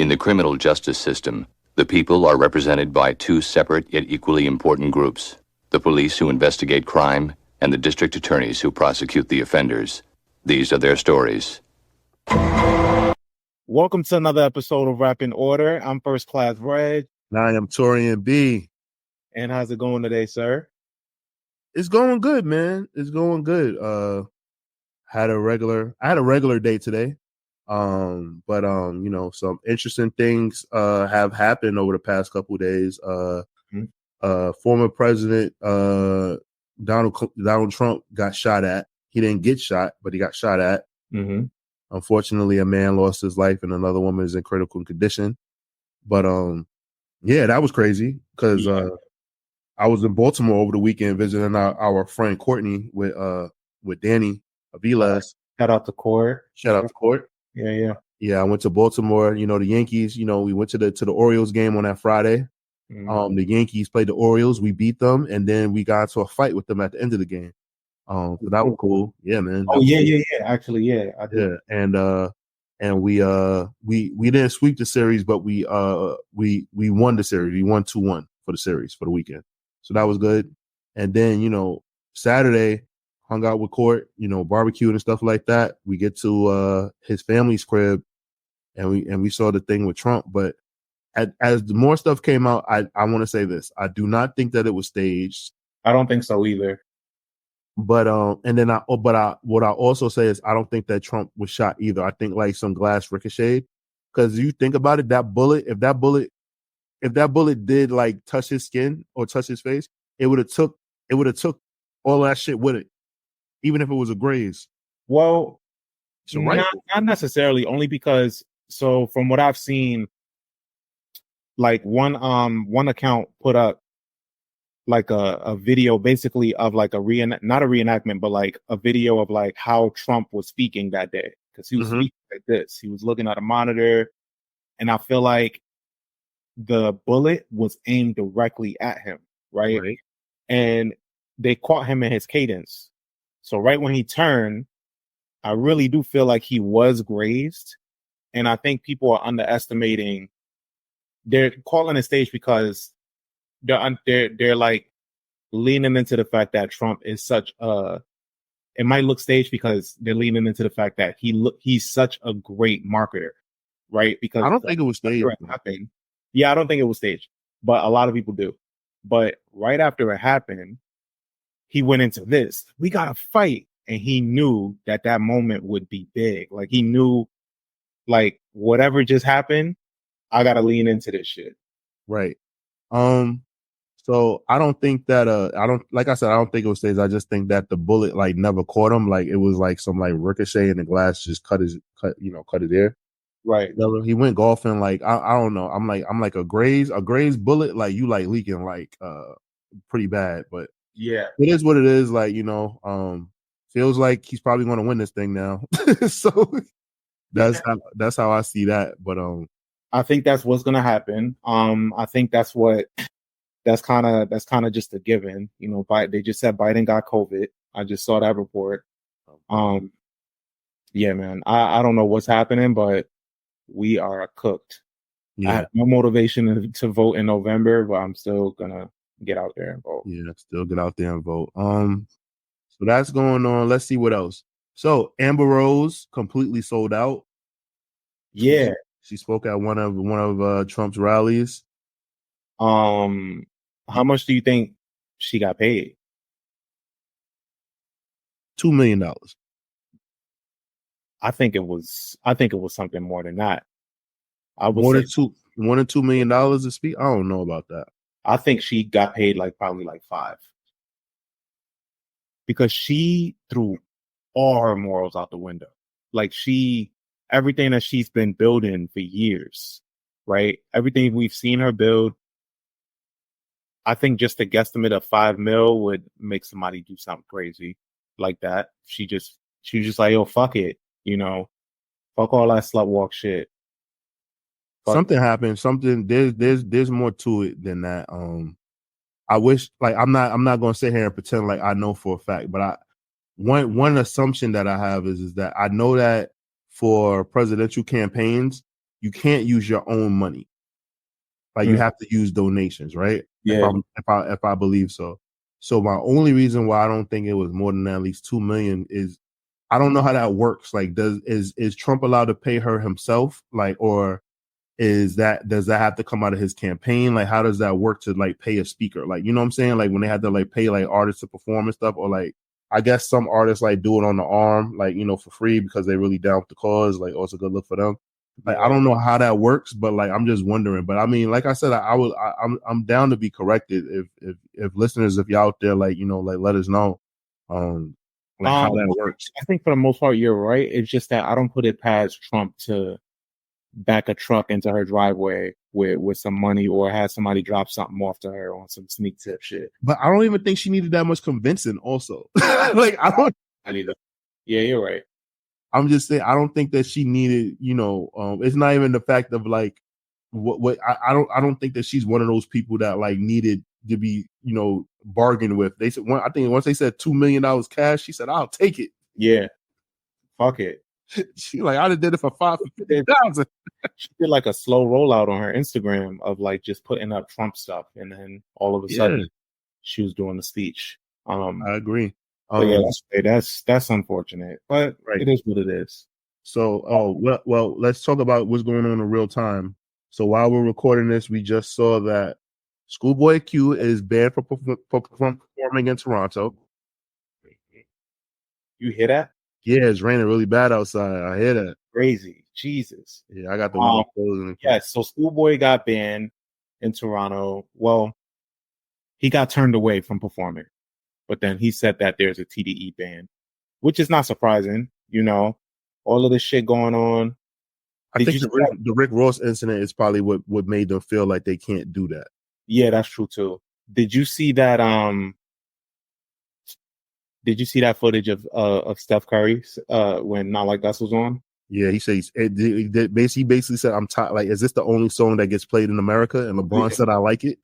In the criminal justice system, the people are represented by two separate yet equally important groups: the police who investigate crime and the district attorneys who prosecute the offenders. These are their stories. Welcome to another episode of Rap in Order. I'm First Class Regg. And I am Taurian B. And how's it going today, sir? It's going good, man. It's going good. I had a regular day today. But you know, some interesting things have happened over the past couple of days. Former President Donald Trump got shot at. He didn't get shot, but he got shot at. Mm-hmm. Unfortunately, a man lost his life and another woman is in critical condition. But yeah, that was crazy because I was in Baltimore over the weekend visiting our friend Courtney with Danny Aviles. Shout out to Court. Yeah. I went to Baltimore. You know, the Yankees. You know, we went to the Orioles game on that Friday. Mm-hmm. The Yankees played the Orioles. We beat them, and then we got into a fight with them at the end of the game. So that was cool. Yeah, man. Oh yeah. Actually, yeah, I did. Yeah, and we didn't sweep the series, but we won the series. We won 2-1 for the series for the weekend. So that was good. And then, you know, Saturday, hung out with Court, you know, barbecued and stuff like that. We get to his family's crib, and we saw the thing with Trump. But as the more stuff came out, I want to say this: I do not think that it was staged. I don't think so either. But what I also say is I don't think that Trump was shot either. I think like some glass ricocheted, because you think about it, if that bullet did like touch his skin or touch his face, it would have took all that shit with it, even if it was a graze. Well, not necessarily, only because, so from what I've seen, like one account put up like a video basically of like not a reenactment, but like a video of like how Trump was speaking that day, because he was speaking like this. He was looking at a monitor, and I feel like the bullet was aimed directly at him, right? And they caught him in his cadence. So right when he turned, I really do feel like he was grazed. And I think people are underestimating. They're calling it stage because they're like leaning into the fact that Trump is such it might look staged because they're leaning into the fact that he's such a great marketer, right? Because I don't think it was staged. Yeah, I don't think it was staged, but a lot of people do. But right after it happened, he went into this. We got to fight. And he knew that moment would be big. Like, he knew, like, whatever just happened, I got to lean into this shit. Right. So I don't think that, I don't think it was staged. I just think that the bullet, like, never caught him. Like, it was like some, like, ricochet and the glass just cut his ear. Right. He went golfing. Like, I don't know. I'm like a grazed bullet. Like, you like leaking like, pretty bad, but yeah, it is what it is. Like, you know, feels like he's probably going to win this thing now. So that's how I see that. But, I think that's what's going to happen. I think that's kind of just a given. You know, they just said Biden got COVID. I just saw that report. Yeah, man, I don't know what's happening, but we are cooked. Yeah. I have no motivation to vote in November, but I'm still gonna get out there and vote. Yeah, still get out there and vote. So that's going on. Let's see what else. So Amber Rose completely sold out. Yeah. She spoke at one of Trump's rallies. How much do you think she got paid? $2 million. I think it was something more than that. More than $2 million to speak. I don't know about that. I think she got paid probably $5 million, because she threw all her morals out the window. Like, everything that she's been building for years, right? Everything we've seen her build, I think just a guesstimate of $5 million would make somebody do something crazy like that. She was just like, yo, fuck it, you know, fuck all that slut walk shit. Something happened. There's more to it than that. I wish, like, I'm not gonna sit here and pretend like I know for a fact, but one assumption that I have is that I know that for presidential campaigns, you can't use your own money. Like you have to use donations, right? Yeah. If I believe so. So my only reason why I don't think it was more than at least 2 million is I don't know how that works. Like, is Trump allowed to pay her himself? Like, or does that have to come out of his campaign? Like, how does that work to like pay a speaker? Like, you know what I'm saying? Like when they had to like pay like artists to perform and stuff, or like I guess some artists like do it on the arm, like, you know, for free because they're really down with the cause. Like, also good look for them. Like, I don't know how that works, but like, I'm just wondering. But I mean, like I said, I'm down to be corrected. If listeners, if y'all out there, like, you know, like let us know, like how that works. I think for the most part, you're right. It's just that I don't put it past Trump to back a truck into her driveway with some money, or have somebody drop something off to her on some sneak tip shit. But I don't even think she needed that much convincing. Also, like I need that. Yeah, you're right. I'm just saying, I don't think that she needed, you know, it's not even the fact of like what I don't think that she's one of those people that like needed to be, you know, bargained with. They said I think once they said $2 million cash, she said, I'll take it. Yeah. Fuck it. She like, I did it for $5,000. She did like a slow rollout on her Instagram of like just putting up Trump stuff, and then all of a sudden she was doing the speech. I agree. Yeah, that's unfortunate, but it is what it is. So, well, let's talk about what's going on in real time. So while we're recording this, we just saw that Schoolboy Q is banned from performing in Toronto. You hear that? Yeah, it's raining really bad outside. I hear that. Crazy. Jesus. Yeah, I got the window closed. Yeah, so Schoolboy got banned in Toronto. Well, he got turned away from performing. But then he said that there's a TDE ban, which is not surprising. You know, all of this shit going on. I think the Rick Ross incident is probably what made them feel like they can't do that. Yeah, that's true too. Did you see that? Did you see that footage of Steph Curry when Not Like Us was on? Yeah, he says he basically said, "I'm tired. Like, is this the only song that gets played in America?" And LeBron said, "I like it."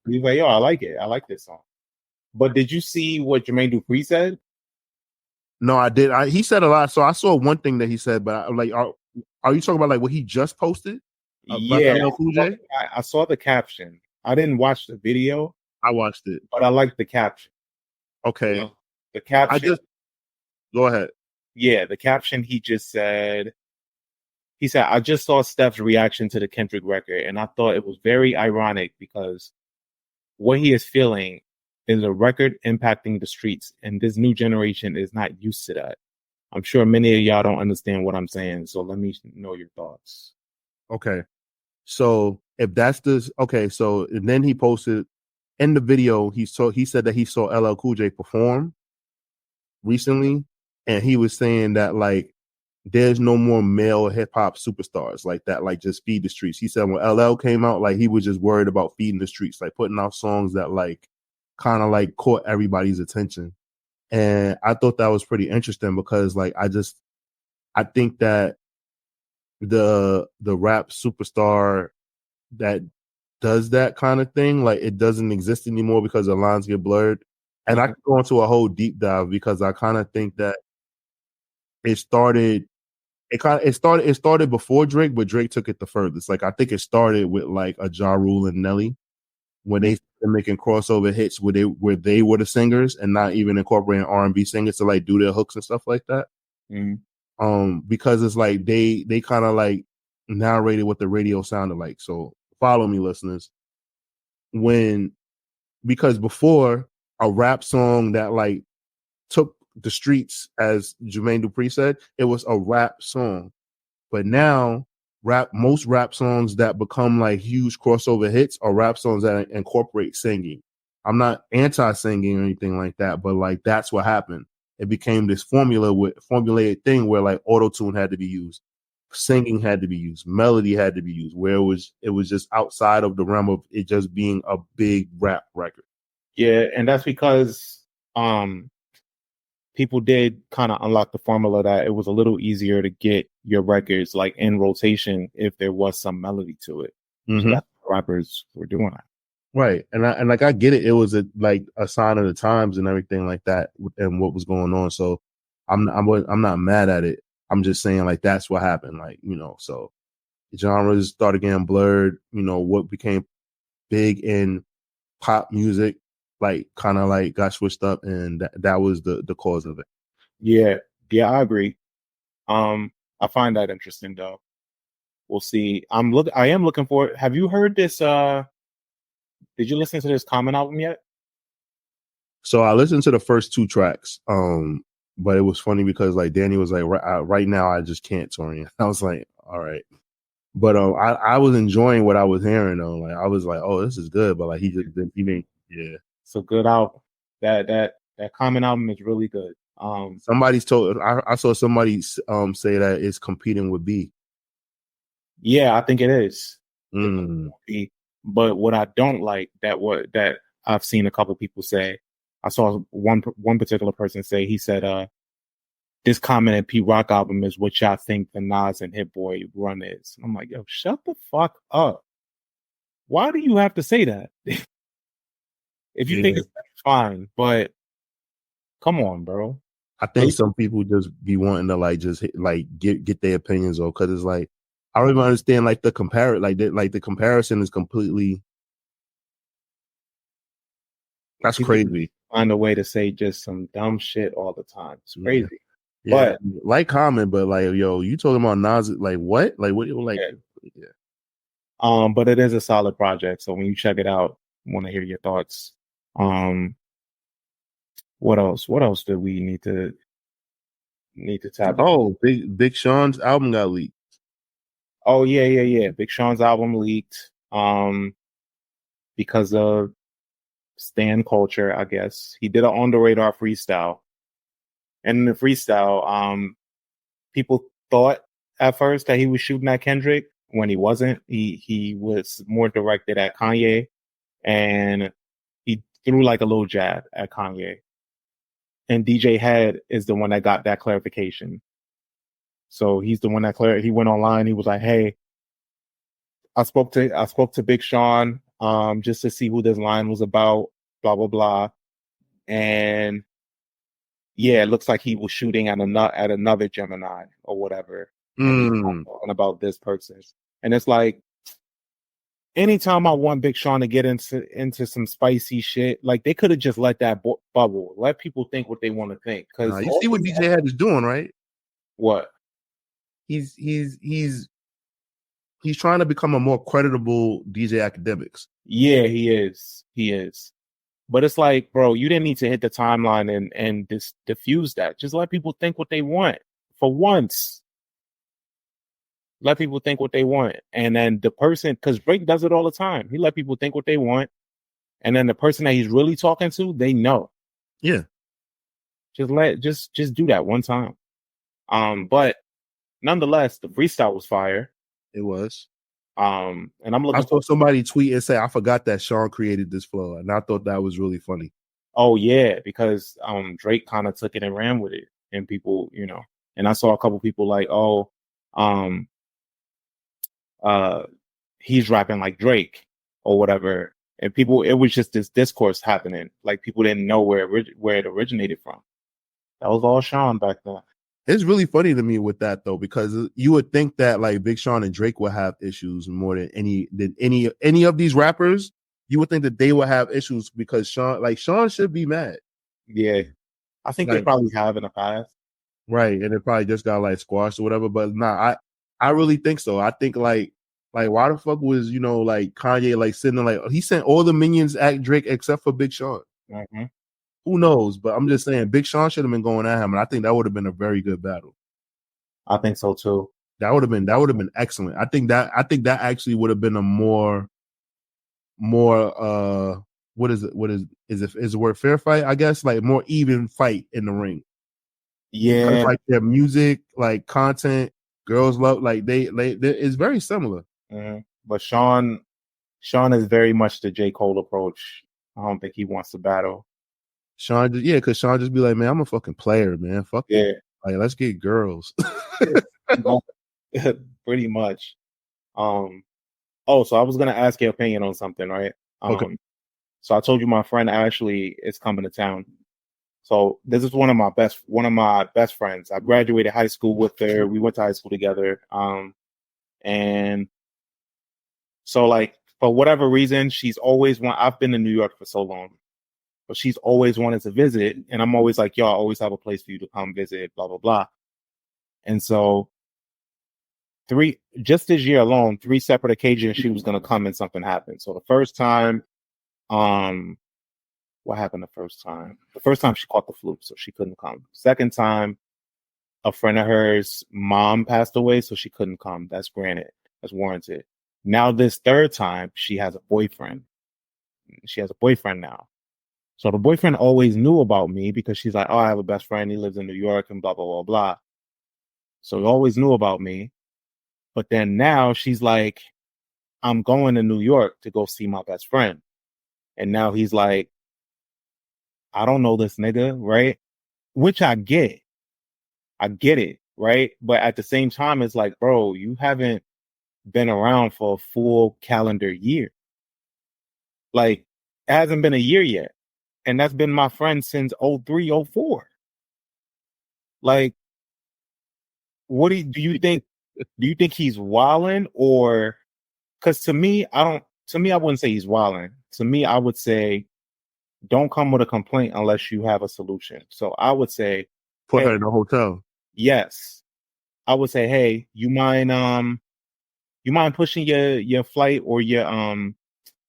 He's like, "Yo, I like it. I like this song." But did you see what Jermaine Dupri said? No, I did. He said a lot. So I saw one thing that he said, but like, are you talking about like what he just posted? Yeah, I saw the caption. I didn't watch the video. I watched it, but I liked the caption. Okay, you know, the caption. Go ahead. Yeah, the caption. He said, "I just saw Steph's reaction to the Kendrick record, and I thought it was very ironic because what he is feeling is a record impacting the streets, and this new generation is not used to that. I'm sure many of y'all don't understand what I'm saying, so let me know your thoughts." Okay, so if that's so and then he posted in the video, he said that he saw LL Cool J perform recently, and he was saying that like there's no more male hip hop superstars like that, like just feed the streets. He said when LL came out, like he was just worried about feeding the streets, like putting out songs that like kind of like caught everybody's attention. And I thought that was pretty interesting because like I think that the rap superstar that does that kind of thing, like it doesn't exist anymore because the lines get blurred. And I could go into a whole deep dive because I kind of think that it started before Drake, but Drake took it the furthest. Like I think it started with like a Ja Rule and Nelly when they started making crossover hits where they were the singers and not even incorporating R&B singers to like do their hooks and stuff like that. Because it's like they kind of like narrated what the radio sounded like. So follow me, listeners. Because before a rap song that like took the streets, as Jermaine Dupri said, it was a rap song. But now most rap songs that become like huge crossover hits are rap songs that incorporate singing. I'm not anti-singing or anything like that, but like that's what happened. It became this formulated thing where like auto-tune had to be used, singing had to be used, melody had to be used, where it was just outside of the realm of it just being a big rap record. Yeah, and that's because people did kind of unlock the formula that it was a little easier to get your records like in rotation if there was some melody to it. So that's what rappers were doing that. Right. And I get it. It was a sign of the times and everything like that and what was going on. So I'm not mad at it. I'm just saying like that's what happened. Like, you know, so genres started getting blurred. You know, what became big in pop music, like kind of like got switched up, and that was the cause of it. Yeah, I agree. I find that interesting though. We'll see. I am looking for it. Have you heard this? Did you listen to this Common album yet? So I listened to the first 2 tracks. But it was funny because like Danny was like, right now I just can't, Taurian. I was like, all right. But I was enjoying what I was hearing though. Like I was like, oh, this is good. But like he didn't. Yeah. It's a good album. That Common album is really good. Somebody's told. I saw somebody say that it's competing with B. Yeah, I think it is. Mm. But what I don't like that I've seen a couple people say. I saw one particular person say, he said, this Common and P Rock album is what y'all think the Nas and Hit Boy run is. I'm like, yo, shut the fuck up. Why do you have to say that? If you think it's fine, but come on, bro. I think some people just be wanting to like just like get their opinions off, because it's like I don't even understand like the the comparison is completely. That's crazy. Find a way to say just some dumb shit all the time. It's crazy. Yeah. But like Common, but like, yo, you talking about Nas? Like what? Like what? Like yeah. But it is a solid project. So when you check it out, I want to hear your thoughts. What else? What else do we need to tap? Oh, Big Sean's album got leaked. Oh yeah. Big Sean's album leaked. Because of stan culture, I guess. He did an on the radar freestyle. And in the freestyle, people thought at first that he was shooting at Kendrick when he wasn't. He was more directed at Kanye, and he threw like a little jab at Kanye. And DJ Head is the one that got that clarification. So he's the one that he went online. He was like, "Hey, I spoke to Big Sean just to see who this line was about, blah blah blah." And yeah, it looks like he was shooting at another Gemini or whatever. And talking about this person. And it's like, anytime I want Big Sean to get into some spicy shit, like they could have just let that bubble, let people think what they want to think. Because you see what DJ Head is doing, right? What? He's trying to become a more creditable DJ Academics. Yeah, he is. But it's like, bro, you didn't need to hit the timeline and diffuse that. Just let people think what they want for once. Let people think what they want. And then the person, because Drake does it all the time. He let people think what they want. And then the person that he's really talking to, they know. Yeah. Just do that one time. But nonetheless, the freestyle was fire. It was. And I'm looking. I saw somebody tweet and say, "I forgot that Sean created this flow," and I thought that was really funny. Oh yeah, because Drake kind of took it and ran with it, and people, and I saw a couple people like, "Oh, he's rapping like Drake or whatever," and people, it was just this discourse happening, like people didn't know where it originated from. That was all Sean back then. It's really funny to me with that though, because you would think that like Big Sean and Drake would have issues more than any of these rappers. You would think that they would have issues because Sean should be mad. Yeah, I think they probably have in the past, right? And it probably just got like squashed or whatever. But nah, I really think so. I think like why the fuck was like Kanye like sitting there, like he sent all the minions at Drake except for Big Sean. Mm-hmm. Who knows? But I'm just saying, Big Sean should have been going at him, and I think that would have been a very good battle. I think so too. That would have been excellent. I think that actually would have been a more what is the word fair fight? I guess like more even fight in the ring. Yeah, because like their music, like content, girls love like they it's very similar. Mm-hmm. But Sean is very much the J. Cole approach. I don't think he wants to battle. Sean, because Sean just be like, man, I'm a fucking player, man. Fuck yeah, like let's get girls. Pretty much. So I was gonna ask your opinion on something, right? Okay. So I told you my friend Ashley is coming to town. So this is one of my best friends. I graduated high school with her. We went to high school together. And so, like, for whatever reason, she's always I've been in New York for so long, but she's always wanted to visit. And I'm always like, yo, I always have a place for you to come visit, blah, blah, blah. And so just this year alone, 3 separate occasions she was going to come and something happened. So the first time, what happened the first time? The first time she caught the flu, so she couldn't come. Second time, a friend of hers' mom passed away, so she couldn't come. That's granted. That's warranted. Now this third time, she has a boyfriend. She has a boyfriend now. So the boyfriend always knew about me because she's like, oh, I have a best friend. He lives in New York and blah, blah, blah, blah. So he always knew about me. But then now she's like, I'm going to New York to go see my best friend. And now he's like, I don't know this nigga, right? Which I get. I get it, right? But at the same time, it's like, bro, you haven't been around for a full calendar year. Like, it hasn't been a year yet. And that's been my friend since 03, 04. Like, what do you think? Do you think he's wilding, or because to me, I wouldn't say he's wilding. To me, I would say don't come with a complaint unless you have a solution. So I would say put her in a hotel. Yes. I would say, hey, you mind pushing your flight or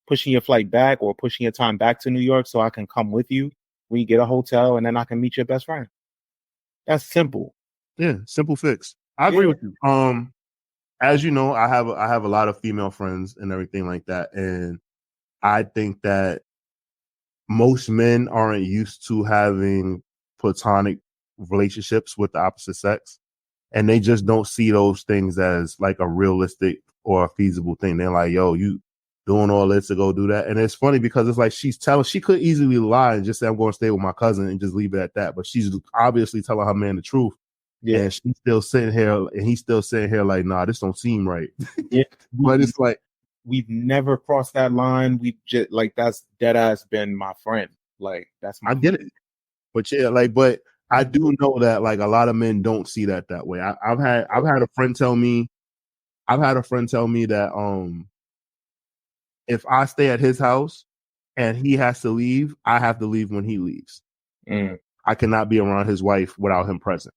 pushing your flight back or pushing your time back to New York so I can come with you? We get a hotel and then I can meet your best friend. That's simple. Yeah, simple fix. I agree with you. As you know, I have a lot of female friends and everything like that, and I think that most men aren't used to having platonic relationships with the opposite sex, and they just don't see those things as like a realistic or a feasible thing. They're like, yo, you doing all this to go do that? And it's funny because it's like she could easily lie and just say, I'm going to stay with my cousin and just leave it at that, but she's obviously telling her man the truth. Yeah, and she's still sitting here, and he's still sitting here like, nah, this don't seem right. Yeah, but it's like we've never crossed that line. We just like that's dead ass been my friend. Like that's my I get it, but yeah, like, but I do know that like a lot of men don't see that way. I've had a friend tell me, that if I stay at his house and he has to leave, I have to leave when he leaves. I cannot be around his wife without him present.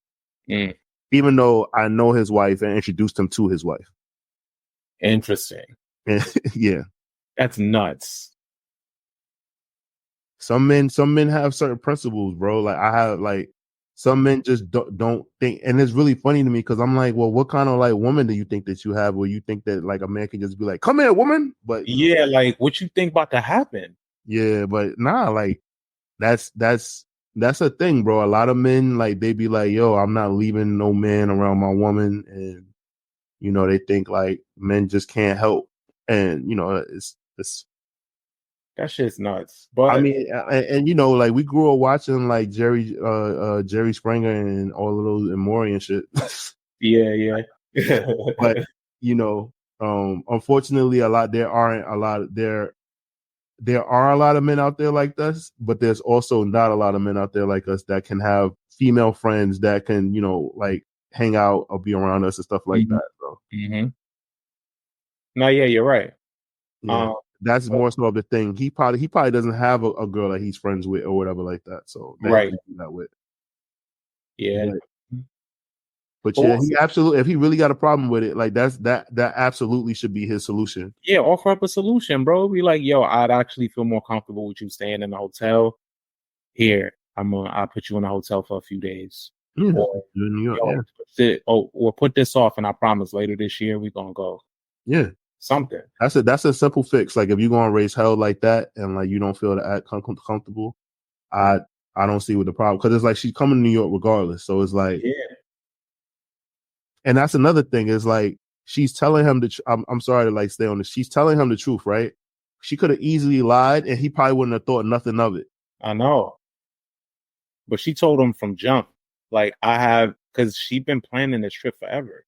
Even though I know his wife and introduced him to his wife. Interesting. Yeah. That's nuts. Some men have certain principles, bro. Like I have like some men just don't think, and it's really funny to me because I'm like, well, what kind of like woman do you think that you have where you think that like a man can just be like, come here, woman? But yeah, like what you think about to happen? Yeah, but nah, like that's a thing, bro. A lot of men, like, they be like, yo, I'm not leaving no man around my woman. And, you know, they think like men just can't help. And, you know, it's that shit's nuts. But I mean, and you know, like we grew up watching like Jerry Springer and all of those and Maury and shit. Yeah. But, you know, unfortunately, there are a lot of men out there like us, but there's also not a lot of men out there like us that can have female friends that can, you know, like hang out or be around us and stuff like that. So. No, yeah, you're right. Yeah, that's more so of the thing. He probably doesn't have a girl that he's friends with or whatever like that. So right, he can do that with. Yeah. But yeah, he absolutely, if he really got a problem with it, like that absolutely should be his solution. Yeah, offer up a solution, bro. Be like, yo, I'd actually feel more comfortable with you staying in the hotel. Here, I'll put you in a hotel for a few days. Yeah, or, New York, or put this off, and I promise later this year we're gonna go. Yeah, something. That's a simple fix. Like if you're gonna raise hell like that, and like you don't feel to act comfortable, I don't see what the problem, because it's like she's coming to New York regardless. So it's like, yeah. And that's another thing is like she's telling him I'm sorry to like stay on this. She's telling him the truth, right? She could have easily lied, and he probably wouldn't have thought nothing of it. I know, but she told him from jump, like because she'd been planning this trip forever.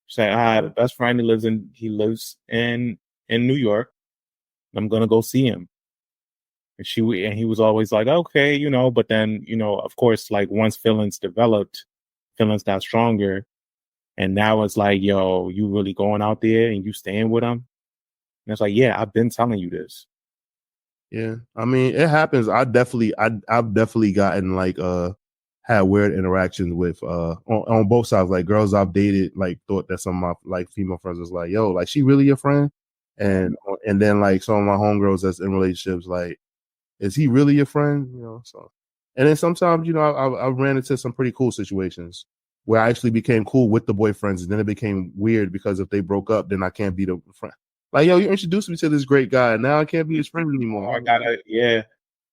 She said, I have a best friend who lives in New York. I'm gonna go see him. And he was always like, okay, you know, but then, you know, of course, like once feelings got stronger, And now it's like, yo, you really going out there and you staying with him? And it's like, yeah, I've been telling you this. Yeah, I mean, it happens. I've definitely gotten like had weird interactions with on both sides. Like girls I've dated, like thought that some of my like female friends was like, yo, like she really your friend, and then like some of my homegirls that's in relationships, like, is he really your friend? You know, so. And then sometimes, you know, I ran into some pretty cool situations where I actually became cool with the boyfriends, and then it became weird because if they broke up, then I can't be the friend. Like, yo, you introduced me to this great guy, and now I can't be his friend anymore. Yeah,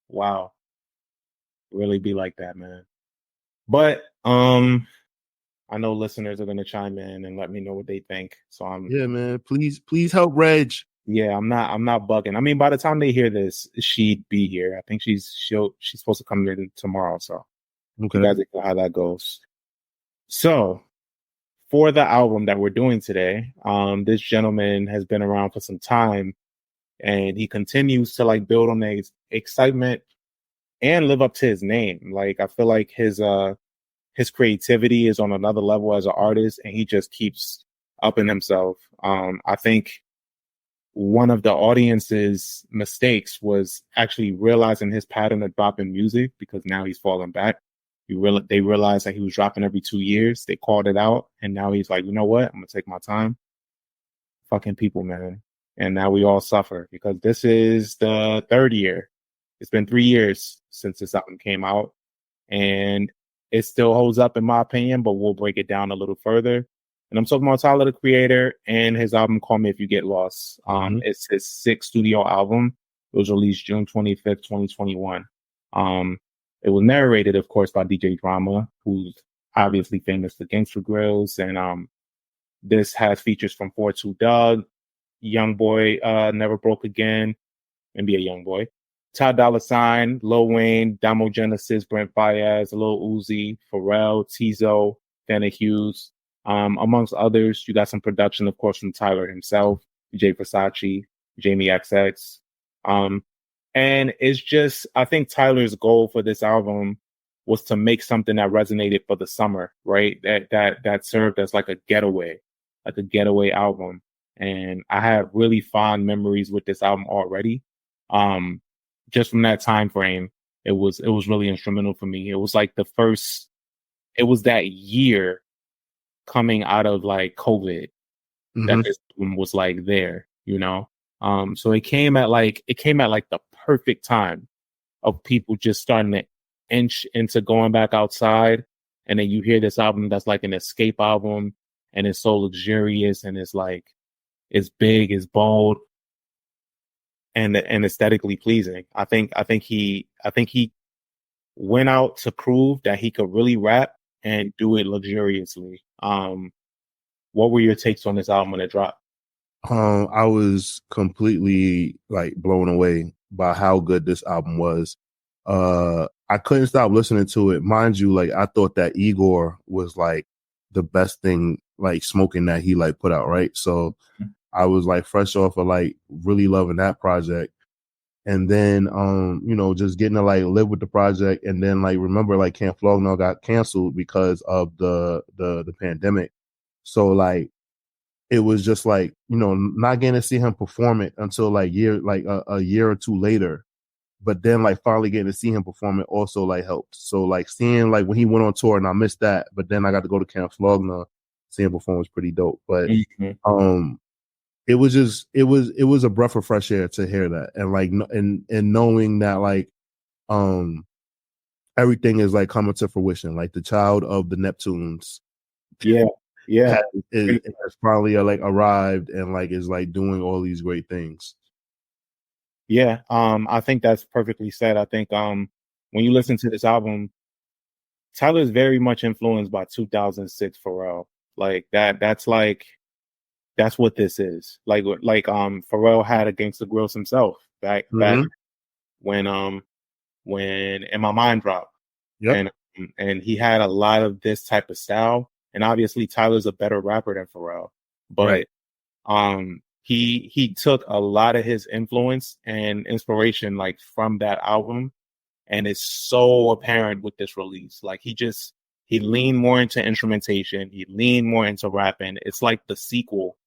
wow, really be like that, man. But I know listeners are gonna chime in and let me know what they think. So yeah, man, please help Regg. Yeah, I'm not bugging. I mean, by the time they hear this, she'd be here. I think she's supposed to come in tomorrow. So okay, you guys know how that goes. So for the album that we're doing today, this gentleman has been around for some time, and he continues to like build on the excitement and live up to his name. Like I feel like his creativity is on another level as an artist, and he just keeps upping himself. I think one of the audience's mistakes was actually realizing his pattern of dropping music, because now he's falling back. They realized that he was dropping every 2 years. They called it out, and now he's like, you know what? I'm gonna take my time. Fucking people, man. And now we all suffer because this is the third year. It's been 3 years since this album came out, and it still holds up in my opinion, but we'll break it down a little further. And I'm talking about Tyler, the Creator, and his album Call Me If You Get Lost. It's his 6th studio album. It was released June 25th, 2021. It was narrated, of course, by DJ Drama, who's obviously famous for Gangsta Grills. And this has features from 4-2 Doug, Young Boy, Never Broke Again, maybe a Young Boy, Ty Dolla $ign, Lil Wayne, Damo Genesis, Brent Faiyaz, Lil Uzi, Pharrell, Tizo, Dana Hughes. Amongst others, you got some production, of course, from Tyler himself, Jay Versace, Jamie XX. And it's just, I think Tyler's goal for this album was to make something that resonated for the summer, right? That served as like a getaway album. And I have really fond memories with this album already. Just from that time frame, it was really instrumental for me. It was like it was that year coming out of like COVID that this album was like there, you know? So it came at like the perfect time of people just starting to inch into going back outside. And then you hear this album that's like an escape album, and it's so luxurious, and it's like, it's big, it's bold, and aesthetically pleasing. I think he went out to prove that he could really rap and do it luxuriously. What were your takes on this album when it dropped? I was completely like blown away by how good this album was. I couldn't stop listening to it. Mind you, like I thought that Igor was like the best thing like smoking that he like put out, right? So I was like fresh off of like really loving that project. And then you know, just getting to like live with the project, and then like remember like Camp Flog Gnaw got canceled because of the pandemic. So like it was just like, you know, not getting to see him perform it until like a year or two later. But then like finally getting to see him perform it also like helped. So like seeing like when he went on tour, and I missed that, but then I got to go to Camp Flog Gnaw, seeing him perform was pretty dope. But it was a breath of fresh air to hear that, and like and knowing that like everything is like coming to fruition, like the child of the Neptunes has finally like arrived and like is like doing all these great things. I think that's perfectly said. I think when you listen to this album, Tyler's very much influenced by 2006 Pharrell. Like that's what this is. Like Pharrell had a Gangsta Grills himself back when In My Mind dropped. Yep. And he had a lot of this type of style. And obviously Tyler's a better rapper than Pharrell. But he took a lot of his influence and inspiration like from that album, and it's so apparent with this release. Like he He leaned more into instrumentation. He leaned more into rapping. It's like the sequel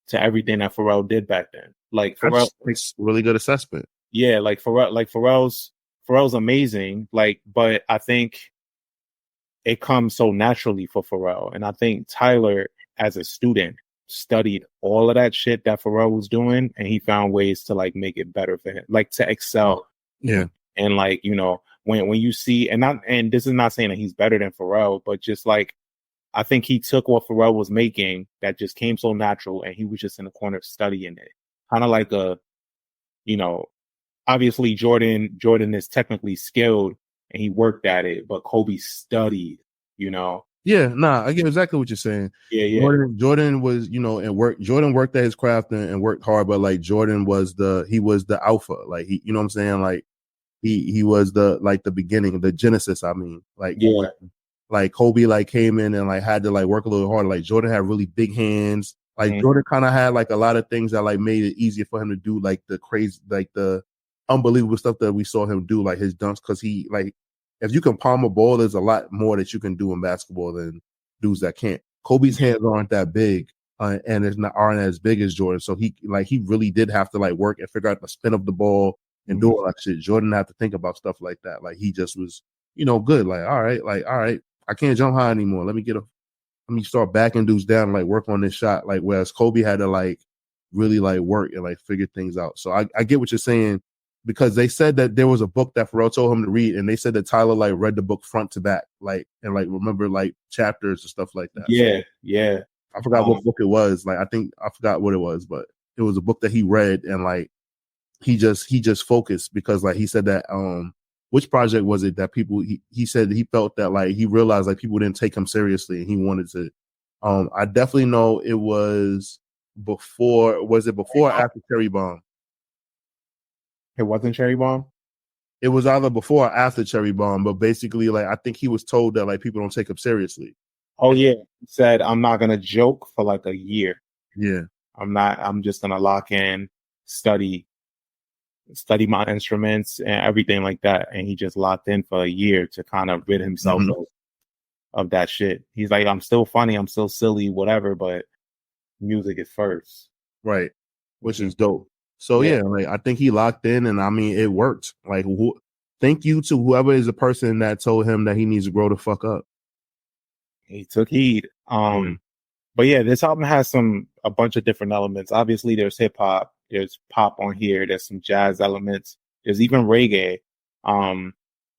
to everything that Pharrell did back then. Like Pharrell, That's really good assessment. yeah, like Pharrell's amazing. Like, but I think it comes so naturally for Pharrell, and I think Tyler, as a student, studied all of that shit that Pharrell was doing, and he found ways to like make it better for him, like to excel. Yeah, and like when you see, and this is not saying that he's better than Pharrell, but just like I think he took what Pharrell was making that just came so natural, and he was just in the corner studying it, kind of like obviously Jordan is technically skilled and he worked at it, but Kobe studied. Yeah, nah, I get exactly what you're saying. Yeah. Jordan was, and Jordan worked at his craft and worked hard, but like Jordan was the alpha. Like he, you know what I'm saying? Like he was the beginning, the genesis. I mean, like yeah. like Kobe like came in and like had to like work a little harder. Like Jordan had really big hands. Like Jordan kind of had like a lot of things that like made it easier for him to do like the crazy, like the unbelievable stuff that we saw him do, like his dunks. Cause he like, if you can palm a ball, there's a lot more that you can do in basketball than dudes that can't. Kobe's hands aren't that big, and aren't as big as Jordan. So he really did have to like work and figure out the spin of the ball and do all that shit. Jordan didn't have to think about stuff like that. Like he just was, good. Like all right, I can't jump high anymore. Let me start backing dudes down and like work on this shot. Like whereas Kobe had to like really like work and like figure things out. So I get what you're saying. Because they said that there was a book that Pharrell told him to read, and they said that Tyler like read the book front to back, like and like remember like chapters and stuff like that. Yeah. I forgot what book it was. Like I forgot what it was, but it was a book that he read, and like he just focused because like he said that which project was it that people he said he felt that like he realized like people didn't take him seriously, and he wanted to. I definitely know it was before. Was it before or after Cherry Bomb? It wasn't Cherry Bomb? It was either before or after Cherry Bomb, but basically, like, I think he was told that, like, people don't take him seriously. Oh, yeah. He said, I'm not going to joke for, like, a year. Yeah. I'm just going to lock in, study my instruments and everything like that. And he just locked in for a year to kind of rid himself of that shit. He's like, I'm still funny, I'm still silly, whatever, but music is first. Right. Which is dope. So yeah, like I think he locked in, and I mean it worked. Like, thank you to whoever is the person that told him that he needs to grow the fuck up. He took heed. But yeah, this album has a bunch of different elements. Obviously, there's hip hop, there's pop on here, there's some jazz elements, there's even reggae,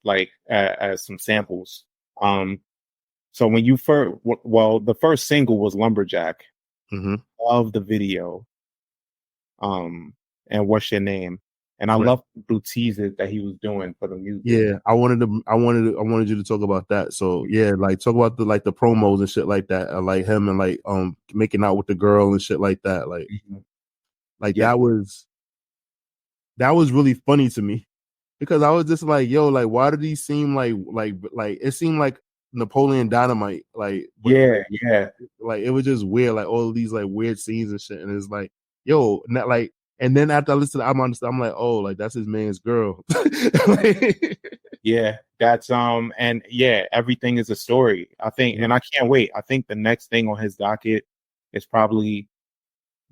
like as some samples. So when you the first single was Lumberjack. Love the video. And What's Your Name? And I love the teases that he was doing for the music. Yeah, I wanted you to talk about that. So yeah, like talk about the promos and shit like that, like him and like making out with the girl and shit like that. Like that was really funny to me because I was just like, yo, like why did he seem like it seemed like Napoleon Dynamite, like like it was just weird, like all of these like weird scenes and shit, and it's like, yo, not like. And then after I listen to the album, I'm like, oh, like that's his man's girl. Yeah, that's and yeah, everything is a story. I think, and I can't wait. I think the next thing on his docket is probably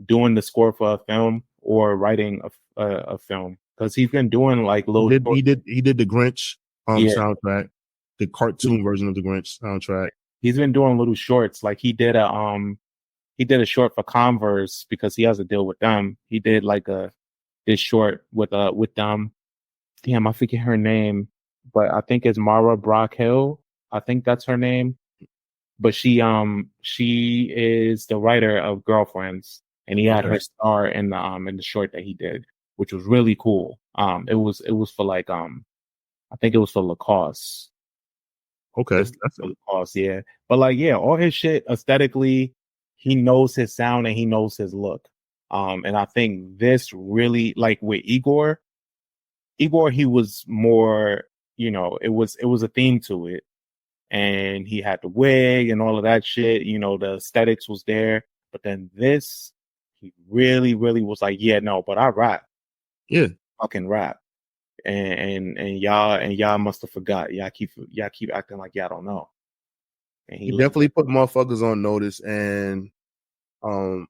doing the score for a film or writing a film because he's been doing like little. He did the Grinch soundtrack, the cartoon version of the Grinch soundtrack. He's been doing little shorts. Like he did a short for Converse because he has a deal with them. He did like this short with them. Damn, I forget her name, but I think it's Mara Brock Hill. I think that's her name. But she is the writer of Girlfriends, and he had her star in the short that he did, which was really cool. It was for like I think it was for Lacoste. Okay, that's for Lacoste, yeah. But like yeah, all his shit aesthetically. He knows his sound and he knows his look. And I think this really, like with Igor, he was more, it was a theme to it. And he had the wig and all of that shit, the aesthetics was there. But then this, he really, really was like, yeah, no, but I rap. Yeah. Fucking rap. And y'all must have forgot. Y'all keep acting like y'all don't know. and he definitely put motherfuckers on notice. And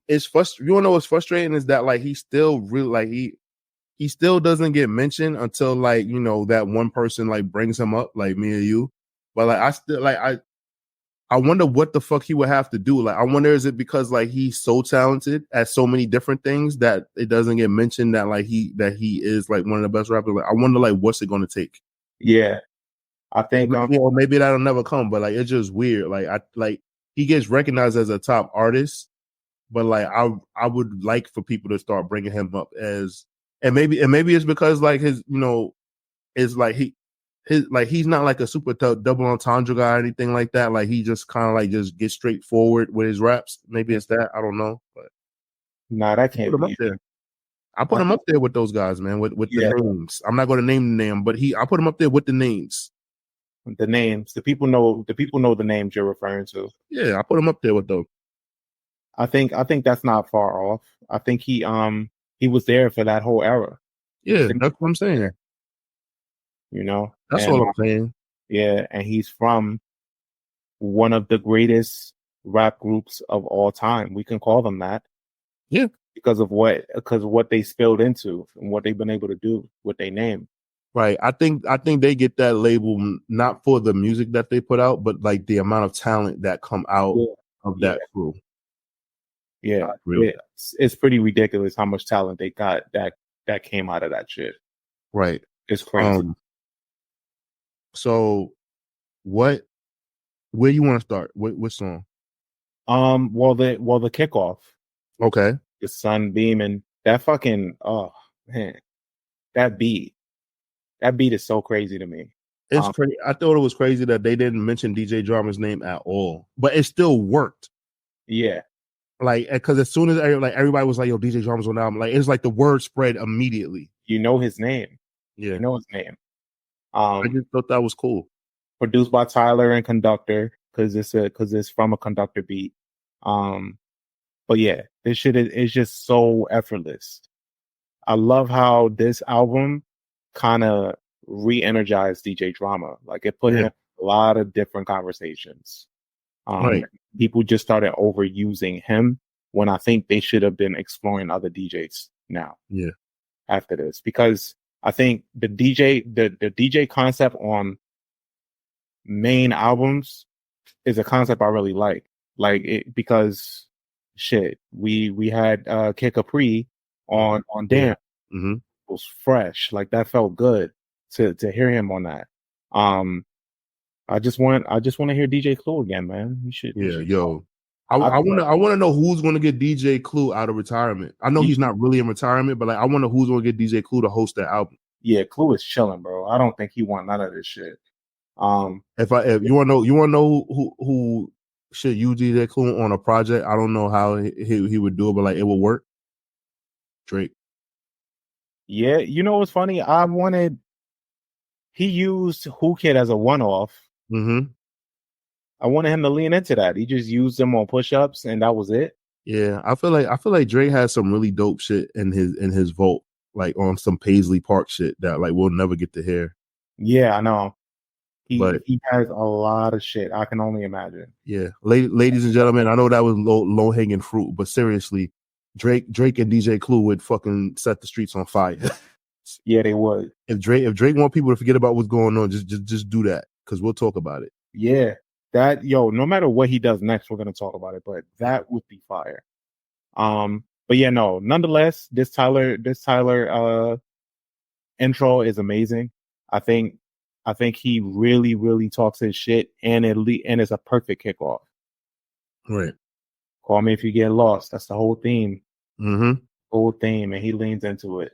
it's frustrating. You wanna know what's frustrating is that like he still really like he still doesn't get mentioned until like, you know, that one person like brings him up, like me and you. But like I still like I wonder what the fuck he would have to do. Like I wonder, is it because like he's so talented at so many different things that it doesn't get mentioned that like he is like one of the best rappers? Like I wonder like what's it gonna take? Yeah. I think well, maybe that'll never come, but like it's just weird. Like he gets recognized as a top artist, but like I would like for people to start bringing him up as, and maybe it's because like his, you know, is like he's not like a super double entendre guy or anything like that. Like he just kind of like just gets straightforward with his raps. Maybe it's that, I don't know, but nah, that can't be. I put him up there with those guys, man, with the names. I'm not going to name the name, but I put him up there with the names. The names, the people know the names you're referring to. Yeah, I put him up there with those. I think that's not far off. I think he was there for that whole era. Yeah, that's what I'm saying. You know, that's all I'm saying. Yeah, and he's from one of the greatest rap groups of all time. We can call them that. Yeah, because of what they spilled into and what they've been able to do with their name. Right. I think they get that label not for the music that they put out, but like the amount of talent that come out of that crew. Yeah, it's pretty ridiculous how much talent they got that came out of that shit. Right. It's crazy. So where you want to start? What song? Well the kickoff. Okay. The sun beaming. That fucking man. That beat is so crazy to me. It's crazy. I thought it was crazy that they didn't mention DJ Drama's name at all, but it still worked. Yeah, like because as soon as everybody was like, "Yo, DJ Drama's on the album," like it's like the word spread immediately. You know his name. Yeah, you know his name. I just thought that was cool. Produced by Tyler and Conductor because it's from a Conductor beat. But yeah, this shit is just so effortless. I love how this album kind of re-energized DJ Drama. Like it put him in a lot of different conversations. Right. People just started overusing him when I think they should have been exploring other DJs now. Yeah. After this, because I think the DJ concept on main albums is a concept I really like. Like it because shit, we had 𝘠�㈺ on Damn. Yeah. Mm-hmm. It was fresh. Like that felt good to hear him on that. I just want to hear DJ Clue again, man. You should. Yo. I want to know who's going to get DJ Clue out of retirement. I know he's not really in retirement, but like I wonder who's going to get DJ Clue to host that album. Yeah, Clue is chilling, bro. I don't think he want none of this shit. If you want to know who should use DJ Clue on a project, I don't know how he would do it, but like it would work. Drake. Yeah, you know what's funny? He used Who Kid as a one-off. Mm-hmm. I wanted him to lean into that. He just used them on push-ups, and that was it. Yeah, I feel like Drake has some really dope shit in his vault, like on some Paisley Park shit that like we'll never get to hear. Yeah, I know. He has a lot of shit. I can only imagine. Yeah, ladies and gentlemen, I know that was low hanging fruit, but seriously, Drake and DJ Clue would fucking set the streets on fire. Yeah, they would. If Drake want people to forget about what's going on, just do that because we'll talk about it. Yeah, no matter what he does next, we're gonna talk about it. But that would be fire. But yeah, no. Nonetheless, this Tyler intro is amazing. I think he really, really talks his shit, and it's a perfect kickoff. Right. Call me if you get lost. That's the whole theme. Mm-hmm. Whole theme, and he leans into it.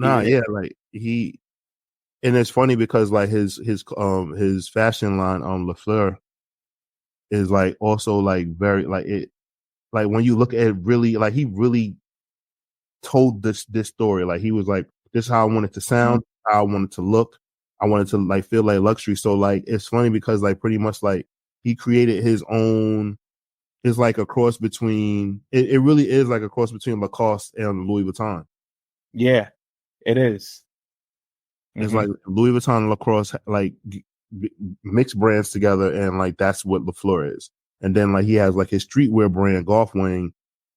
Yeah, like and it's funny because like his fashion line Lafleur is like also like very like it, like when you look at it, really like he really told this story. Like he was like, this is how I want it to sound, how I want it to look. I wanted to like feel like luxury. So like it's funny because like pretty much like he created his own. It's like a cross between. It really is like a cross between Lacoste and Louis Vuitton. Yeah, it is. It's like Louis Vuitton and Lacrosse like mix brands together, and like that's what LaFleur is. And then like he has like his streetwear brand, Golf Wing,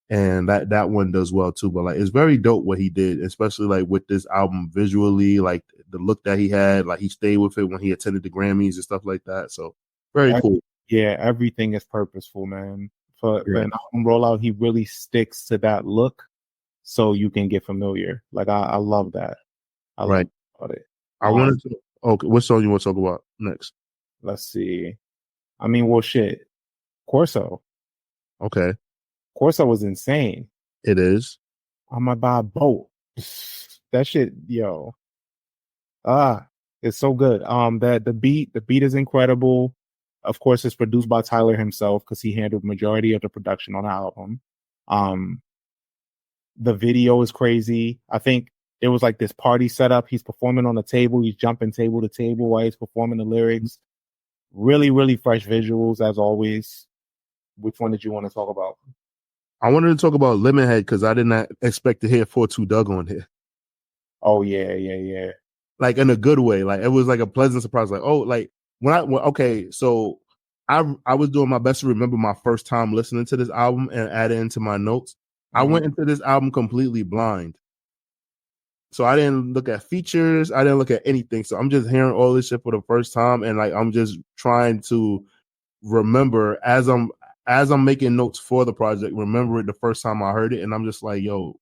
and that one does well too. But like it's very dope what he did, especially like with this album visually, like the look that he had, like he stayed with it when he attended the Grammys and stuff like that. So very cool. Yeah, everything is purposeful, man. For an album rollout, he really sticks to that look, so you can get familiar. Like I love that. I love about it. I wanted to. Okay, what song you want to talk about next? Let's see. I mean, well, shit. Corso. Okay. Corso was insane. It is. I'm gonna buy a boat. That shit, yo. It's so good. The beat is incredible. Of course, it's produced by Tyler himself because he handled majority of the production on the album. The video is crazy. I think it was like this party setup. He's performing on a table. He's jumping table to table while he's performing the lyrics. Really, really fresh visuals as always. Which one did you want to talk about? I wanted to talk about Lemonhead because I did not expect to hear 4-2 Doug on here. Oh yeah. Like in a good way. Like it was like a pleasant surprise. Like, oh, like so I was doing my best to remember my first time listening to this album and add it into my notes. I went into this album completely blind. So I didn't look at features. I didn't look at anything. So I'm just hearing all this shit for the first time. And like, I'm just trying to remember as I'm making notes for the project, remember it the first time I heard it. And I'm just like, yo,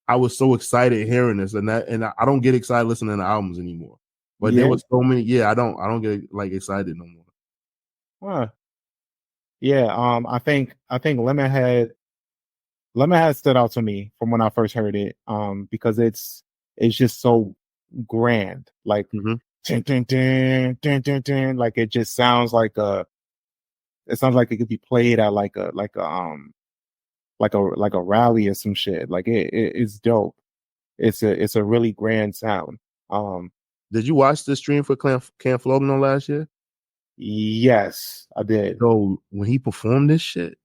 I was so excited hearing this and I don't get excited listening to albums anymore. But there was so many. I don't get like excited no more. Huh. Yeah. I think Lemonhead stood out to me from when I first heard it. Because it's just so grand. Like dun, dun, dun, dun, dun, dun. Like it just sounds like it sounds like it could be played at like a rally or some shit. Like it's dope. It's a really grand sound. Did you watch the stream for Camp Flogno last year? Yes, I did. So when he performed this shit,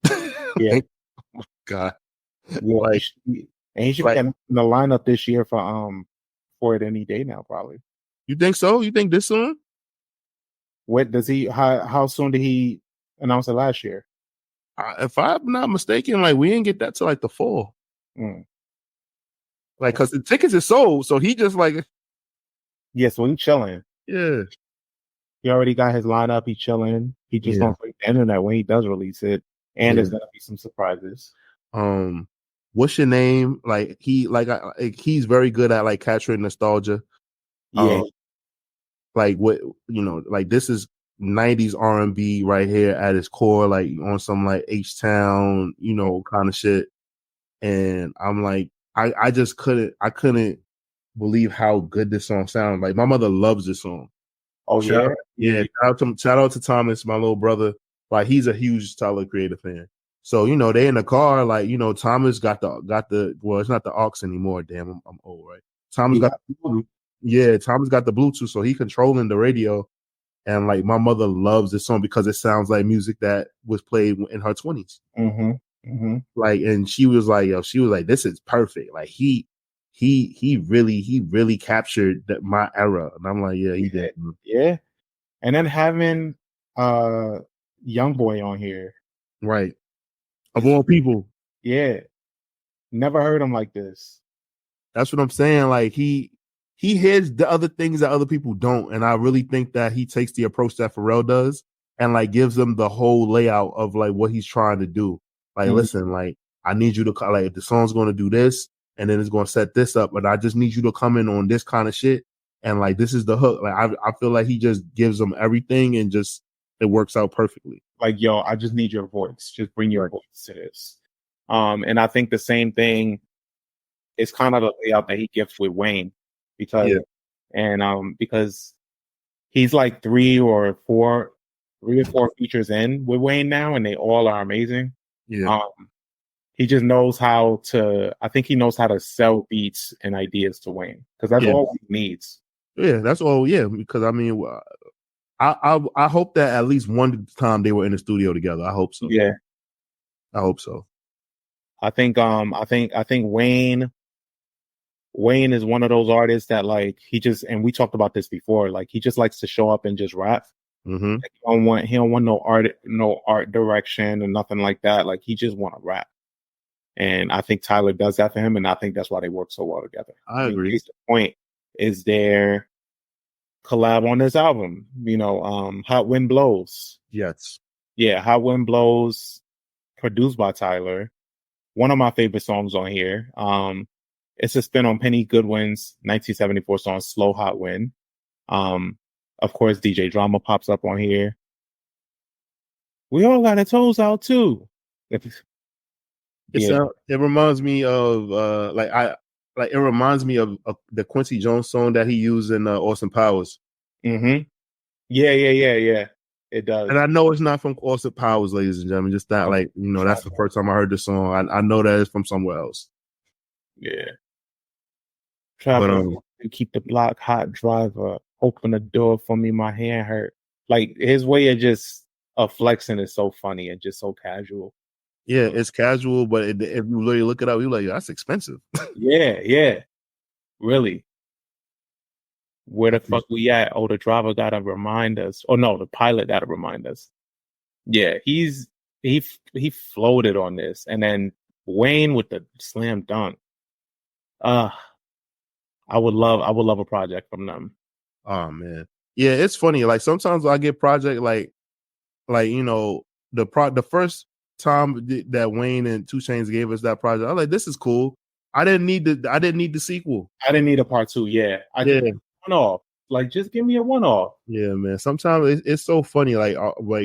yeah, like, oh my God, yeah, like, and he should be in the lineup this year for it any day now, probably. You think so? You think this soon? What does he? How soon did he announce it last year? If I'm not mistaken, like we didn't get that till like the fall. Like, cause the tickets are sold, so he just like, so he chilling. Yeah, he already got his lineup. He chilling. He just gonna break the internet when he does release it, and there's gonna be some surprises. What's your name? Like he's very good at like capturing nostalgia. Yeah, like what like this is 90s R&B right here at its core, like on some like H-Town, kind of shit. And I'm like, I just couldn't believe how good this song sounds. Like my mother loves this song. Oh yeah. Shout out to Thomas, my little brother. Like he's a huge Tyler Creator fan. So they in the car, like Thomas got the well, it's not the aux anymore. Damn, I'm old, right? Thomas got the Bluetooth, so he controlling the radio. And like my mother loves this song because it sounds like music that was played in her 20s. Like, and she was like, this is perfect. Like he really captured my era. And I'm like, yeah, he did. Yeah. And then having 𝘊𝘭𝘭 on here. Right. Of all people. Yeah. Never heard him like this. That's what I'm saying. Like he hears the other things that other people don't. And I really think that he takes the approach that Pharrell does and like gives them the whole layout of like what he's trying to do. Like, listen, like I need you to like the song's going to do this and then it's going to set this up, but I just need you to come in on this kind of shit. And like, this is the hook. Like, I feel like he just gives them everything and just, it works out perfectly. Like, yo, I just need your voice. Just bring your voice to this. And I think the same thing is kind of the layout that he gives with Wayne because he's like three or four features in with Wayne now, and they all are amazing. Yeah. He just knows how to, I think he knows how to sell beats and ideas to Wayne because that's all he needs. Yeah, that's all. Yeah, because I mean, I hope that at least one time they were in the studio together. I hope so. Yeah, I hope so. I think Wayne Wayne is one of those artists that like and we talked about this before, like he just likes to show up and just rap. Mm-hmm. Like, he don't want no art direction or nothing like that. Like he just want to rap. And I think Tyler does that for him, and I think that's why they work so well together. I agree. Case in point is their collab on this album, Hot Wind Blows. Yes. Yeah, Hot Wind Blows, produced by Tyler. One of my favorite songs on here. It's a spin on Penny Goodwin's 1974 song Slow Hot Wind. Of course, DJ Drama pops up on here. We all got our toes out too. It reminds me of it reminds me of the Quincy Jones song that he used in Austin Powers. Mm-hmm. Yeah. It does. And I know it's not from Austin Powers, ladies and gentlemen. Just that, that's the first time I heard the song. I know that it's from somewhere else. Yeah. Travel to keep the block hot, driver. Open the door for me, my hand hurt. Like his way of flexing is so funny and just so casual. Yeah, it's casual, but if you really look it up, you're like, that's expensive. Yeah. Really. Where the fuck we at? Oh, the driver gotta remind us. Oh no, the pilot gotta remind us. Yeah, he floated on this, and then Wayne with the slam dunk. I would love a project from them. Oh man, yeah, it's funny. Like sometimes I get project the first time that Wayne and 2 Chainz gave us that project, I was like, this is cool. I didn't need the sequel. I didn't need a part 2. Yeah, one-off. Like, just give me a one-off. Yeah, man. Sometimes it's so funny. Like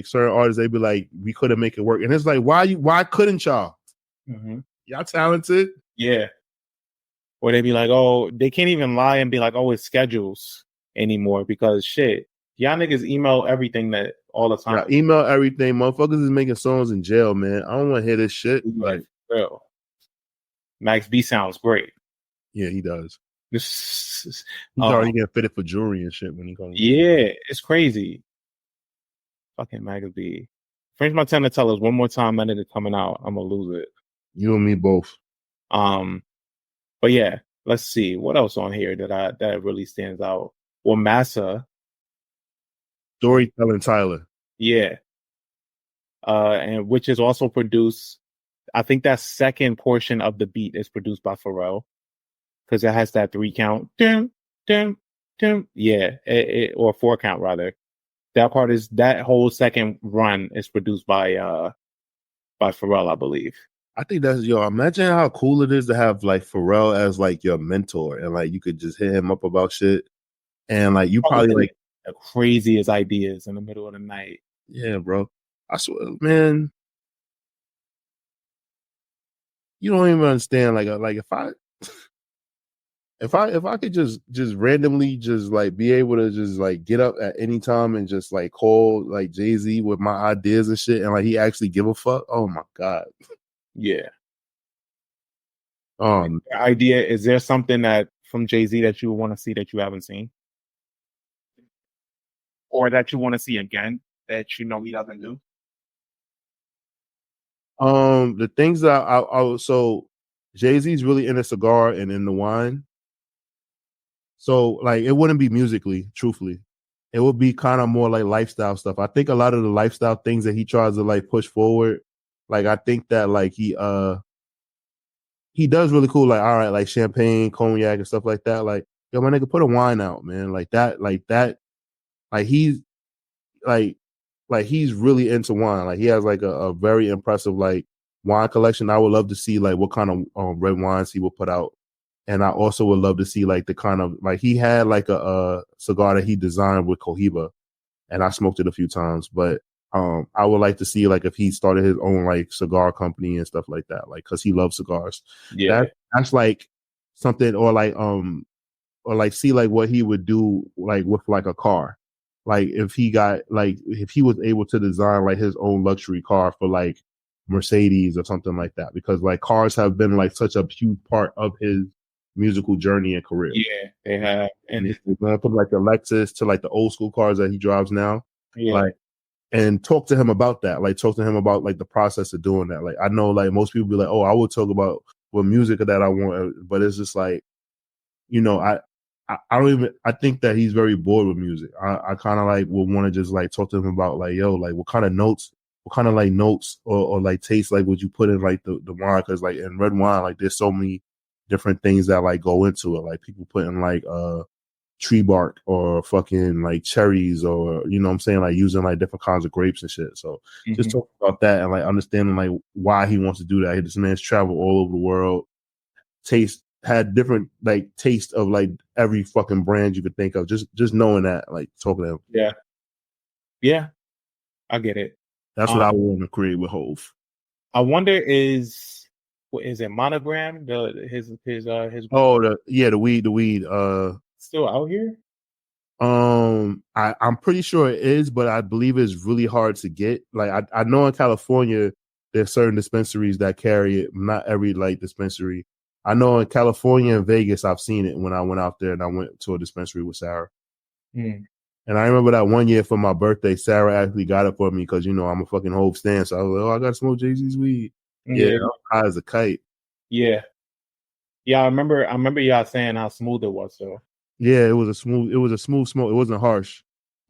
certain artists, they be like, we couldn't make it work, and it's like, why couldn't y'all? Mm-hmm. Y'all talented. Yeah. Or they be like, oh, they can't even lie and be like, oh, it's schedules anymore because shit, y'all niggas email everything that all the time. Yeah, email everything. Motherfuckers is making songs in jail, man. I don't want to hear this shit. Like, real. Max B sounds great. Yeah, he does. He's already getting fitted for jewelry and shit when he comes. Yeah, it's crazy. Fucking Max B. French Montana tell us one more time that it is coming out. I'm gonna lose it. You and me both. But yeah, let's see what else on here that really stands out. Well, Massa, Storytelling Tyler. Yeah. And which is also produced. I think that second portion of the beat is produced by Pharrell because it has that 3 count. Dum, dum, dum. Yeah, or 4 count rather. That whole second run is produced by Pharrell, I believe. I think that's imagine how cool it is to have like Pharrell as like your mentor and like you could just hit him up about shit and like you probably like the craziest ideas in the middle of the night. Yeah, bro. I swear, man. You don't even understand. Like if I could just randomly just like be able to just like get up at any time and just like call like Jay-Z with my ideas and shit and like he actually give a fuck. Oh my God. Yeah. The idea, is there something that from Jay-Z that you want to see that you haven't seen? Or that you want to see again that he doesn't do? The things that so Jay-Z's really in a cigar and in the wine. So like it wouldn't be musically, truthfully. It would be kind of more like lifestyle stuff. I think a lot of the lifestyle things that he tries to like push forward, like I think that like he does really cool, like all right, like champagne, cognac and stuff like that. Like, yo, my nigga, put a wine out, man. Like he's he's really into wine. Like he has like a very impressive like wine collection. I would love to see like what kind of red wines he would put out. And I also would love to see like the kind of like he had like a cigar that he designed with _Q_Ħ, and I smoked it a few times. But I would like to see like if he started his own like cigar company and stuff like that, like because he loves cigars. Yeah, that's like something, or like see like what he would do like with like a car, like if he was able to design like his own luxury car for like Mercedes or something like that, because like cars have been like such a huge part of his musical journey and career. Yeah, they have. And from like the Lexus to like the old school cars that he drives now. Yeah. Like, and talk to him about that. Like talk to him about like the process of doing that. Like I know like most people be like, oh, I would talk about what music that I want, but it's just like you know, I don't even. I think that he's very bored with music. I kind of like would want to just like talk to him about like, yo, like what kind of notes, or like taste like would you put in like the wine? Because like in red wine, like there's so many different things that like go into it. Like people putting like tree bark or fucking like cherries, or you know what I'm saying, like using like different kinds of grapes and shit. So just talk about that and like understanding like why he wants to do that. This man's traveled all over the world, had different like taste of like every fucking brand you could think of. Just knowing that, like talking to him. Yeah, I get it. That's what I want to create with Hove. I wonder is it Monogram, his the weed still out here? I'm pretty sure it is, but I believe it's really hard to get. Like I know in California there's certain dispensaries that carry it. Not every like dispensary. I know in California and Vegas I've seen it when I went out there and I went to a dispensary with Sarah. And I remember that one year for my birthday, Sarah actually got it for me because you know I'm a fucking Hove stan. So I was like, oh, I gotta smoke Jay-Z's weed. Yeah, I'm high as a kite. Yeah. I remember y'all saying how smooth it was. So yeah, it was a smooth smoke. It wasn't harsh.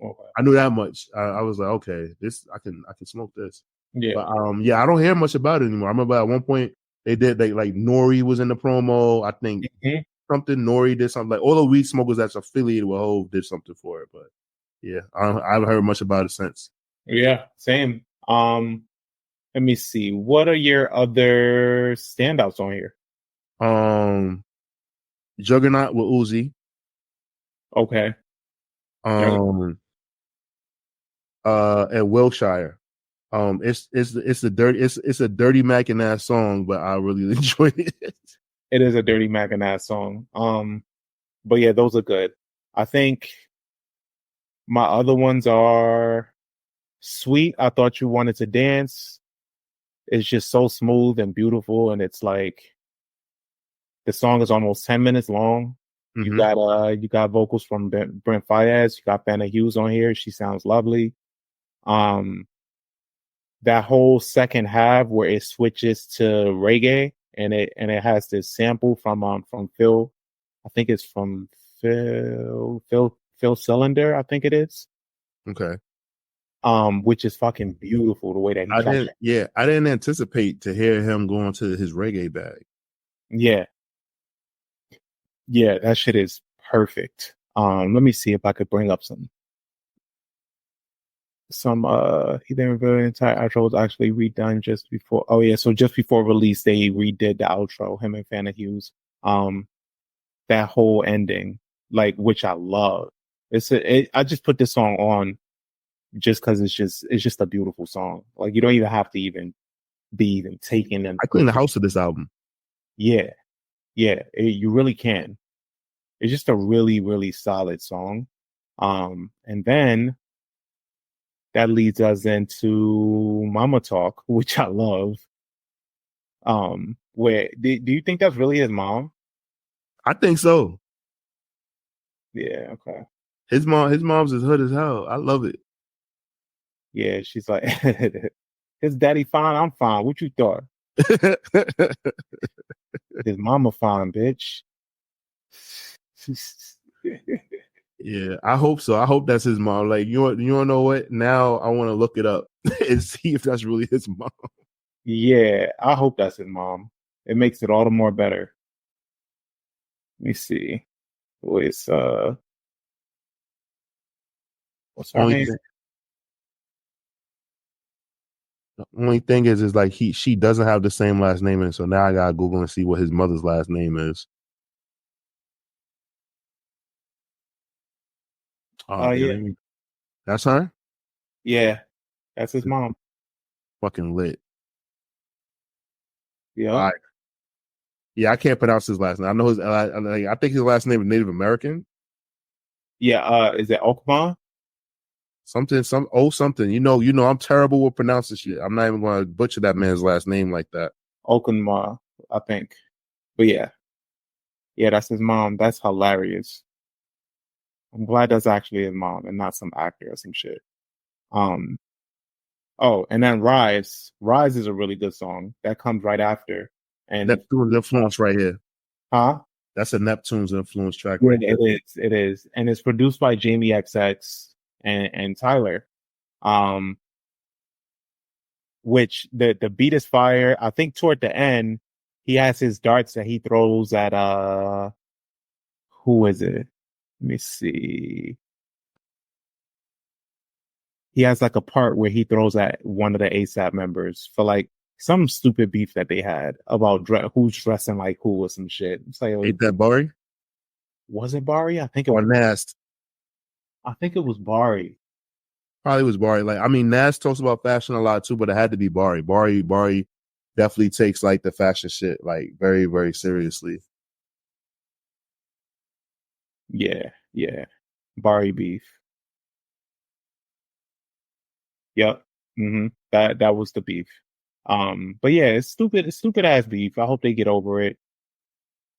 Okay. I knew that much. I was like, okay, this I can smoke this. Yeah. But I don't hear much about it anymore. I remember at one point they did like Nori was in the promo. I think something Nori did something, like all the weed smokers that's affiliated with Hove did something for it. But yeah, I haven't heard much about it since. Yeah, same. Let me see. What are your other standouts on here? Juggernaut with Uzi. Okay. And Wilshire. It's a dirty Mac and ass song, but I really enjoyed it. It is a dirty Mac and ass song. But yeah, those are good. I think my other ones are Sweet. I Thought You Wanted to Dance. It's just so smooth and beautiful, and it's like the song is almost 10 minutes long. You got vocals from Brent Faiyaz. You got Vanna Hughes on here. She sounds lovely. That whole second half where it switches to reggae and it has this sample from Phil. I think it's from Phil Cylinder. I think it is. Okay. Which is fucking beautiful the way that I didn't anticipate to hear him going to his reggae bag. Yeah, that shit is perfect. Let me see if I could bring up some he didn't reveal the entire outro was actually redone just before. Oh yeah, so just before release they redid the outro, him and Vanna Hughes. That whole ending, like, which I love. I just put this song on just because it's just a beautiful song. Like you don't even have to be taken in. I clean the house to this album. Yeah, you really can. It's just a really, really solid song. And then that leads us into Mama Talk, which I love. Where do you think that's really his mom? I think so. Yeah, okay. His mom's as hood as hell. I love it. Yeah, she's like, his daddy fine, I'm fine. What you thought? His mama fine, bitch. Yeah, I hope so. I hope that's his mom. Like, you want to know what? Now I want to look it up and see if that's really his mom. Yeah, I hope that's his mom. It makes it all the more better. Let me see. What's her name? The only thing is like she doesn't have the same last name, and so now I gotta Google and see what his mother's last name is. Yeah. That's her? Yeah, that's his mom. Fucking lit. Yeah. Yeah, I can't pronounce his last name. I know his. I think his last name is Native American. Yeah. Is it Okma? Something. You know. I'm terrible with pronouncing shit. I'm not even going to butcher that man's last name like that. Okunma, I think. But yeah, that's his mom. That's hilarious. I'm glad that's actually his mom and not some actor or some shit. Oh, and then Rise. Rise is a really good song that comes right after. And that's doing the influence right here. Huh? That's a Neptune's influence track. Right, it is, and it's produced by Jamie XX and Tyler. Which the beat is fire. I think toward the end, he has his darts that he throws at who is it? Let me see. He has like a part where he throws at one of the ASAP members for like some stupid beef that they had about who's dressing like who or some shit. It's like, Ain't that Bari? Was it Bari? I think it or was Nast. I think it was Bari. Probably was Bari. Like, I mean, Nas talks about fashion a lot too, but it had to be Bari. Bari definitely takes like the fashion shit like very, very seriously. Yeah. Bari beef. Yep. That was the beef. But yeah, it's stupid ass beef. I hope they get over it.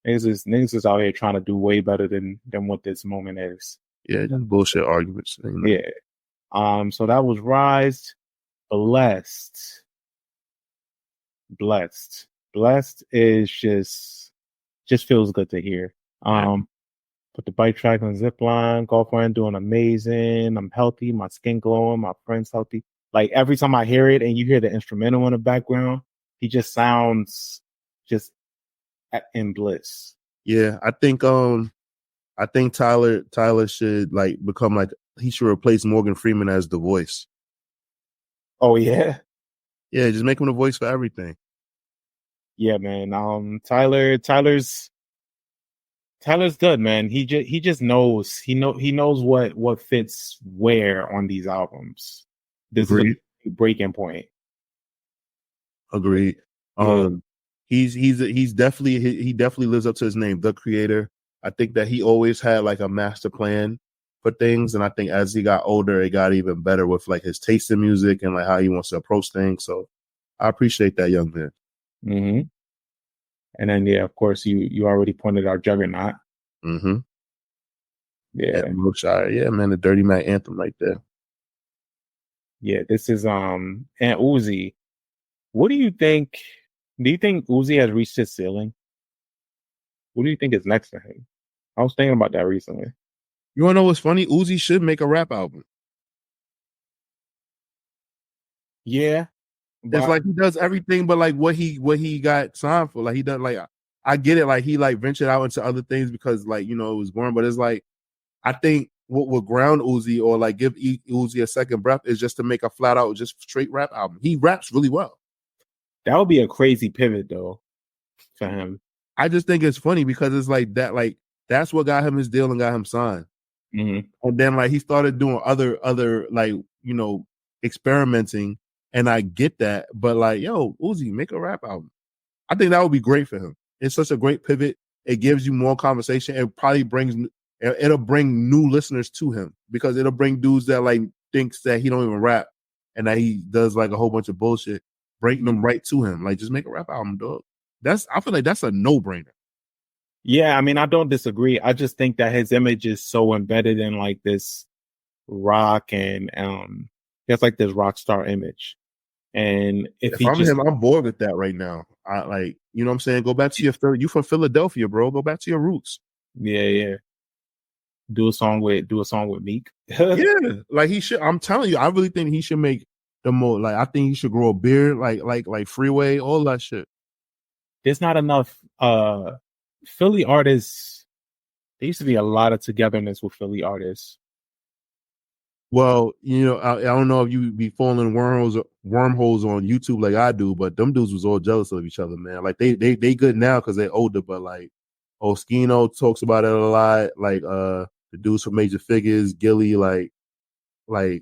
Niggas is out here trying to do way better than what this moment is. Yeah, just bullshit arguments. You know? Yeah. So that was Rise. Blessed is just feels good to hear. Put the bike track on Zipline, girlfriend doing amazing. I'm healthy, my skin glowing, my friend's healthy. Like every time I hear it and you hear the instrumental in the background, he just sounds just in bliss. Yeah, I think Tyler should like become like he should replace Morgan Freeman as the voice. Oh yeah. Yeah, just make him the voice for everything. Yeah, man. Tyler's good, man. He just knows. He knows what fits where on these albums. This Agreed. is a breaking point. Agreed. Yeah. He definitely lives up to his name, the creator. I think that he always had like a master plan for things, and I think as he got older, it got even better with like his taste in music and like how he wants to approach things. So I appreciate that young man. Mm-hmm. And then yeah, of course you already pointed out Juggernaut. Mm-hmm. Yeah. Yeah, man, the Dirty Mac anthem right there. Yeah, this is and Uzi. What do you think? Do you think Uzi has reached his ceiling? What do you think is next for him? I was thinking about that recently. You wanna know what's funny? Uzi should make a rap album. Yeah. It's like he does everything but like what he got signed for. Like he does like I get it, like he like ventured out into other things because like, you know, it was born, but it's like I think what would ground Uzi or like give Uzi a second breath is just to make a flat out just straight rap album. He raps really well. That would be a crazy pivot though for him. I just think it's funny because it's like that, like that's what got him his deal and got him signed. Mm-hmm. And then like he started doing other like, you know, experimenting, and I get that, but like, yo, Uzi, make a rap album. I think that would be great for him. It's such a great pivot. It gives you more conversation. It'll bring new listeners to him because it'll bring dudes that like thinks that he don't even rap and that he does like a whole bunch of bullshit, bring them right to him. Like just make a rap album, dog. I feel like that's a no-brainer. Yeah, I mean, I don't disagree. I just think that his image is so embedded in like this rock and he has like this rock star image. And if I'm him, I'm bored with that right now. I like, you know what I'm saying? Go back to you from Philadelphia, bro. Go back to your roots. Yeah. Do a song with Meek. Yeah, like he should. I'm telling you, I really think he should make the more. Like I think he should grow a beard, like Freeway, all that shit. There's not enough Philly artists. There used to be a lot of togetherness with Philly artists. Well, you know, I don't know if you be falling wormholes on YouTube like I do, but them dudes was all jealous of each other, man. Like they good now because they're older, but like Oskino talks about it a lot. Like the dudes from Major Figures, Gilly, like a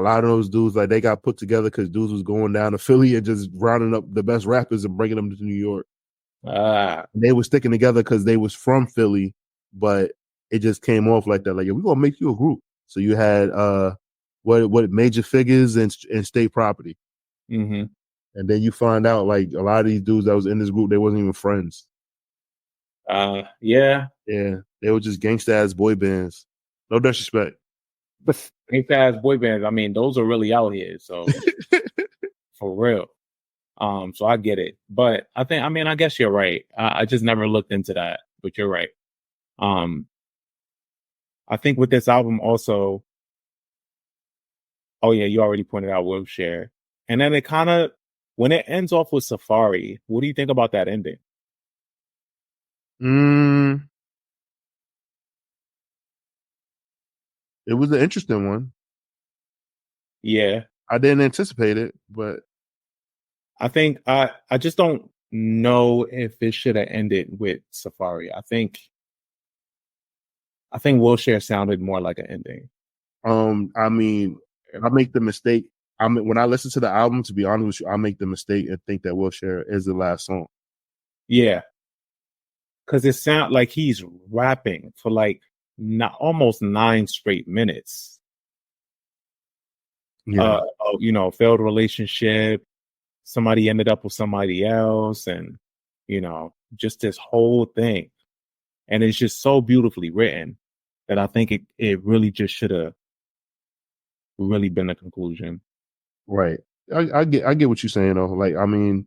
lot of those dudes, like they got put together because dudes was going down to Philly and just rounding up the best rappers and bringing them to New York. They were sticking together because they was from Philly, but it just came off like that. Like, yeah, we're gonna make you a group. So you had what Major Figures and State Property, and then you find out like a lot of these dudes that was in this group, they wasn't even friends. Yeah, they were just gangsta ass boy bands. No disrespect, but gangsta ass boy bands. I mean, those are really out here. So for real. So I get it, but I guess you're right. I just never looked into that, but you're right. I think with this album also, oh yeah, you already pointed out 𝘊𝘭𝘭, and then it kind of, when it ends off with Safari, what do you think about that ending? It was an interesting one. Yeah, I didn't anticipate it, but I think I just don't know if it should have ended with Safari. I think 𝘊𝘭𝘭 sounded more like an ending. I mean, I make the mistake. When I listen to the album, to be honest with you, I make the mistake and think that 𝘊𝘭𝘭 is the last song. Yeah, because it sounds like he's rapping for like almost 9 straight minutes. Yeah, Failed relationship, somebody ended up with somebody else, and just this whole thing, and it's just so beautifully written that I think it really just should have really been a conclusion. right. I get what you're saying though. Like, I mean,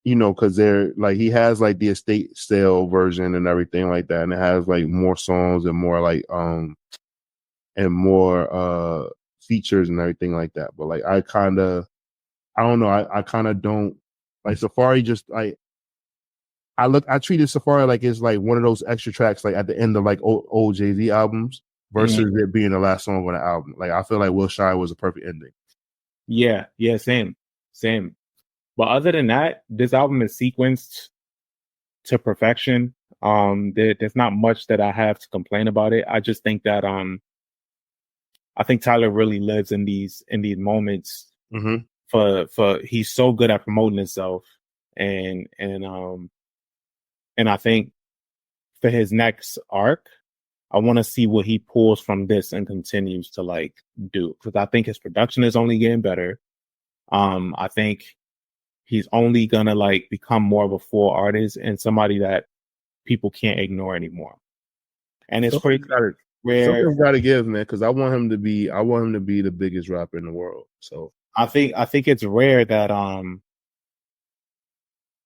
because they're like, he has like the estate sale version and everything like that, and it has like more songs and more like and more features and everything like that. But like, I don't know. I kind of don't like Safari. Just like, I treated Safari like it's like one of those extra tracks like at the end of like old Jay-Z albums versus it being the last song on the album. Like, I feel like 𝘊𝘭𝘭 was a perfect ending. Yeah, same. But other than that, this album is sequenced to perfection. There's not much that I have to complain about it. I just think that I think Tyler really lives in these moments. For he's so good at promoting himself, and I think for his next arc, I want to see what he pulls from this and continues to like do, because I think his production is only getting better. I think he's only gonna like become more of a full artist and somebody that people can't ignore anymore. And it's pretty rare. Something's got to give, man, because I want him to be the biggest rapper in the world. So I think it's rare that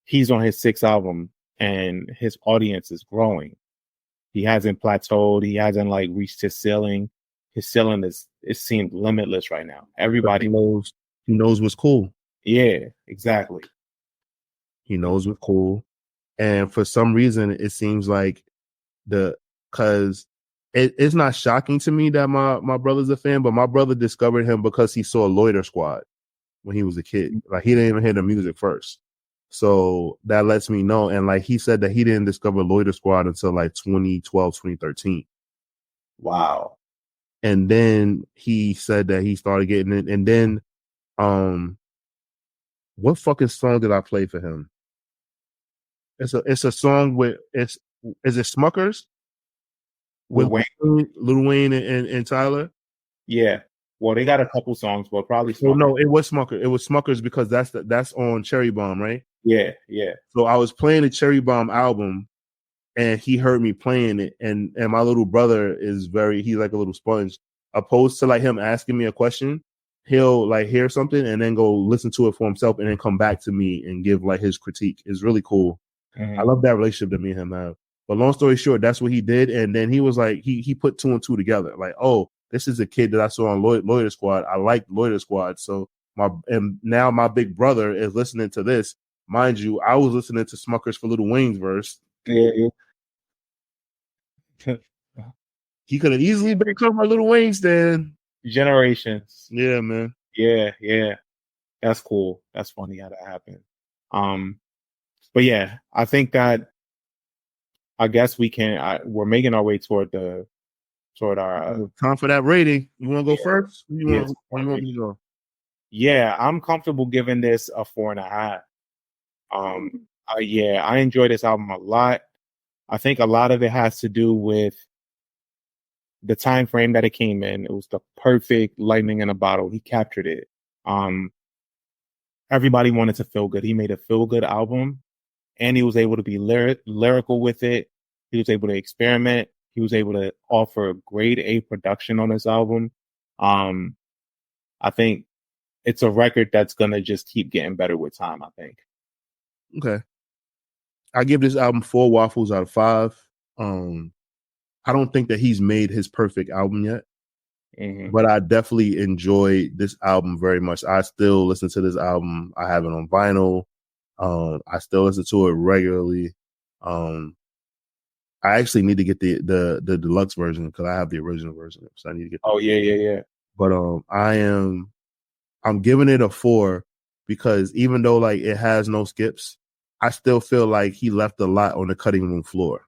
he's on his 6th album and his audience is growing. He hasn't plateaued. He hasn't like reached his ceiling. His ceiling it seems limitless right now. Everybody knows. He knows what's cool. Yeah, exactly. He knows what's cool. And for some reason, it seems like because it's not shocking to me that my brother's a fan, but my brother discovered him because he saw Loiter Squad when he was a kid. Like, he didn't even hear the music first. So that lets me know. And like, he said that he didn't discover Loiter Squad until like 2012, 2013. Wow. And then he said that he started getting it. And then, what fucking song did I play for him? It's a song with is it Smuckers? With Lil Wayne and Tyler? Yeah. Well, they got a couple songs, but probably Smuckers. Well, no, it was Smuckers. It was Smuckers because that's on Cherry Bomb, right? Yeah. So I was playing the Cherry Bomb album, and he heard me playing it, and my little brother he's like a little sponge. Opposed to like him asking me a question, he'll like hear something and then go listen to it for himself and then come back to me and give like his critique. It's really cool. I love that relationship that me and him have. But long story short, that's what he did. And then he was like, he put 2 and 2 together. Like, oh, this is a kid that I saw on Loiter Squad. I like Loiter Squad. So now my big brother is listening to this. Mind you, I was listening to Smuckers for Lil Wayne's verse. Yeah. He could have easily become my Lil Wayne stan. Generations. Yeah, man. Yeah. That's cool. That's funny how that happened. But yeah, I think that I guess we're making our way toward our time for that rating. You want to go first? You want me to go? Yeah, I'm comfortable giving this a 4.5. I enjoy this album a lot. I think a lot of it has to do with the time frame that it came in. It was the perfect lightning in a bottle. He captured it. Everybody wanted to feel good. He made a feel good album, and he was able to be lyrical with it. He was able to experiment. He was able to offer grade A production on this album. I think it's a record that's gonna just keep getting better with time, I think. Okay. I give this album 4 waffles out of 5. I don't think that he's made his perfect album yet, but I definitely enjoy this album very much. I still listen to this album. I have it on vinyl. I still listen to it regularly. I actually need to get the deluxe version because I have the original version, so I need to get. Oh yeah. But I'm giving it a 4 because even though like it has no skips, I still feel like he left a lot on the cutting room floor.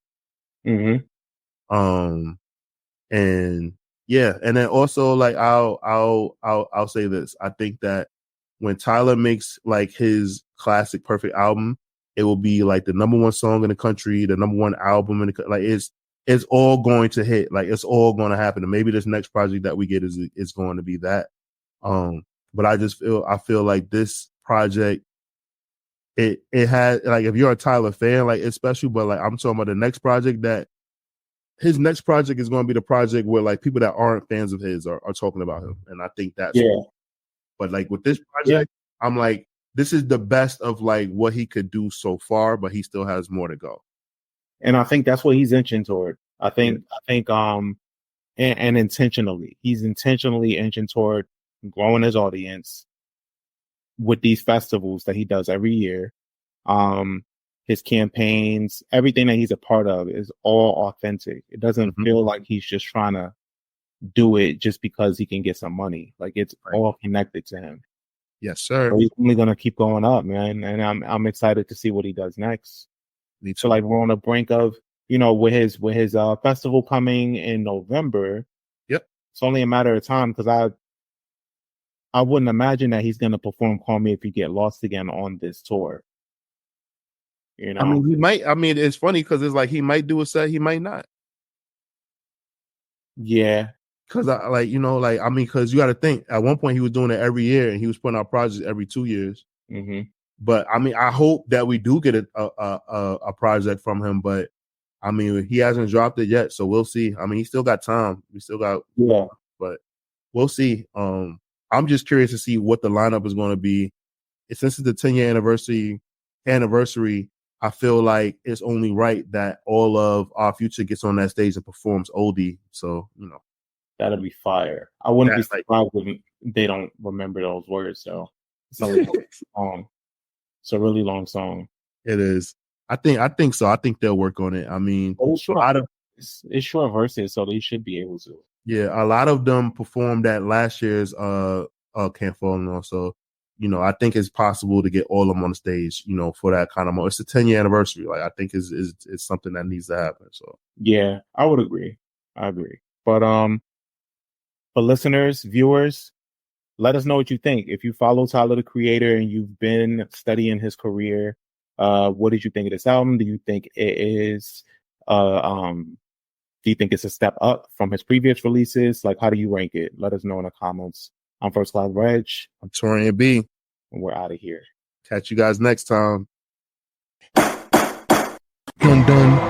And yeah, and then also like I'll say this. I think that when Tyler makes like his classic perfect album, it will be like the #1 song in the country, the #1 album in the like it's all going to hit. Like it's all going to happen. And maybe this next project that we get is going to be that. But I feel like this project it had like if you're a Tyler fan, like it's special, but like I'm talking about the next project that his next project is going to be the project where like people that aren't fans of his are talking about him. And I think that's cool. But like with this project, I'm like, this is the best of like what he could do so far, but he still has more to go. And I think that's what he's inching toward. I think and intentionally, he's intentionally inching toward growing his audience with these festivals that he does every year. His campaigns, everything that he's a part of is all authentic. It doesn't feel like he's just trying to do it just because he can get some money. Like it's all connected to him. Yes, sir. So he's only gonna keep going up, man. And I'm excited to see what he does next. So like we're on the brink of, with his festival coming in November. Yep. It's only a matter of time because I wouldn't imagine that he's gonna perform Call Me If You Get Lost again on this tour. I mean, he might. I mean, it's funny because it's like he might do a set, he might not. Yeah, because because you got to think at one point he was doing it every year and he was putting out projects every 2 years. But I mean, I hope that we do get a project from him. But I mean, he hasn't dropped it yet, so we'll see. I mean, he still got time. We still got but we'll see. I'm just curious to see what the lineup is going to be. Since it's the 10-year anniversary. I feel like it's only right that all of our future gets on that stage and performs oldie. So, that'll be fire. I wouldn't be surprised if they don't remember those words. So it's a long. It's a really long song. It is. I think so. I think they'll work on it. I mean, it's short verses, so they should be able to. Yeah, a lot of them performed at last year's Can't Fall Enough. So, I think it's possible to get all of them on the stage, for that kind of moment. It's a 10-year anniversary. Like, I think is something that needs to happen. So, yeah, I would agree. I agree. But for listeners, viewers, let us know what you think. If you follow Tyler, the Creator, and you've been studying his career, what did you think of this album? Do you think it is, do you think it's a step up from his previous releases? Like, how do you rank it? Let us know in the comments. I'm First Class Regg. I'm Taurian B. And we're out of here. Catch you guys next time. Dun dun.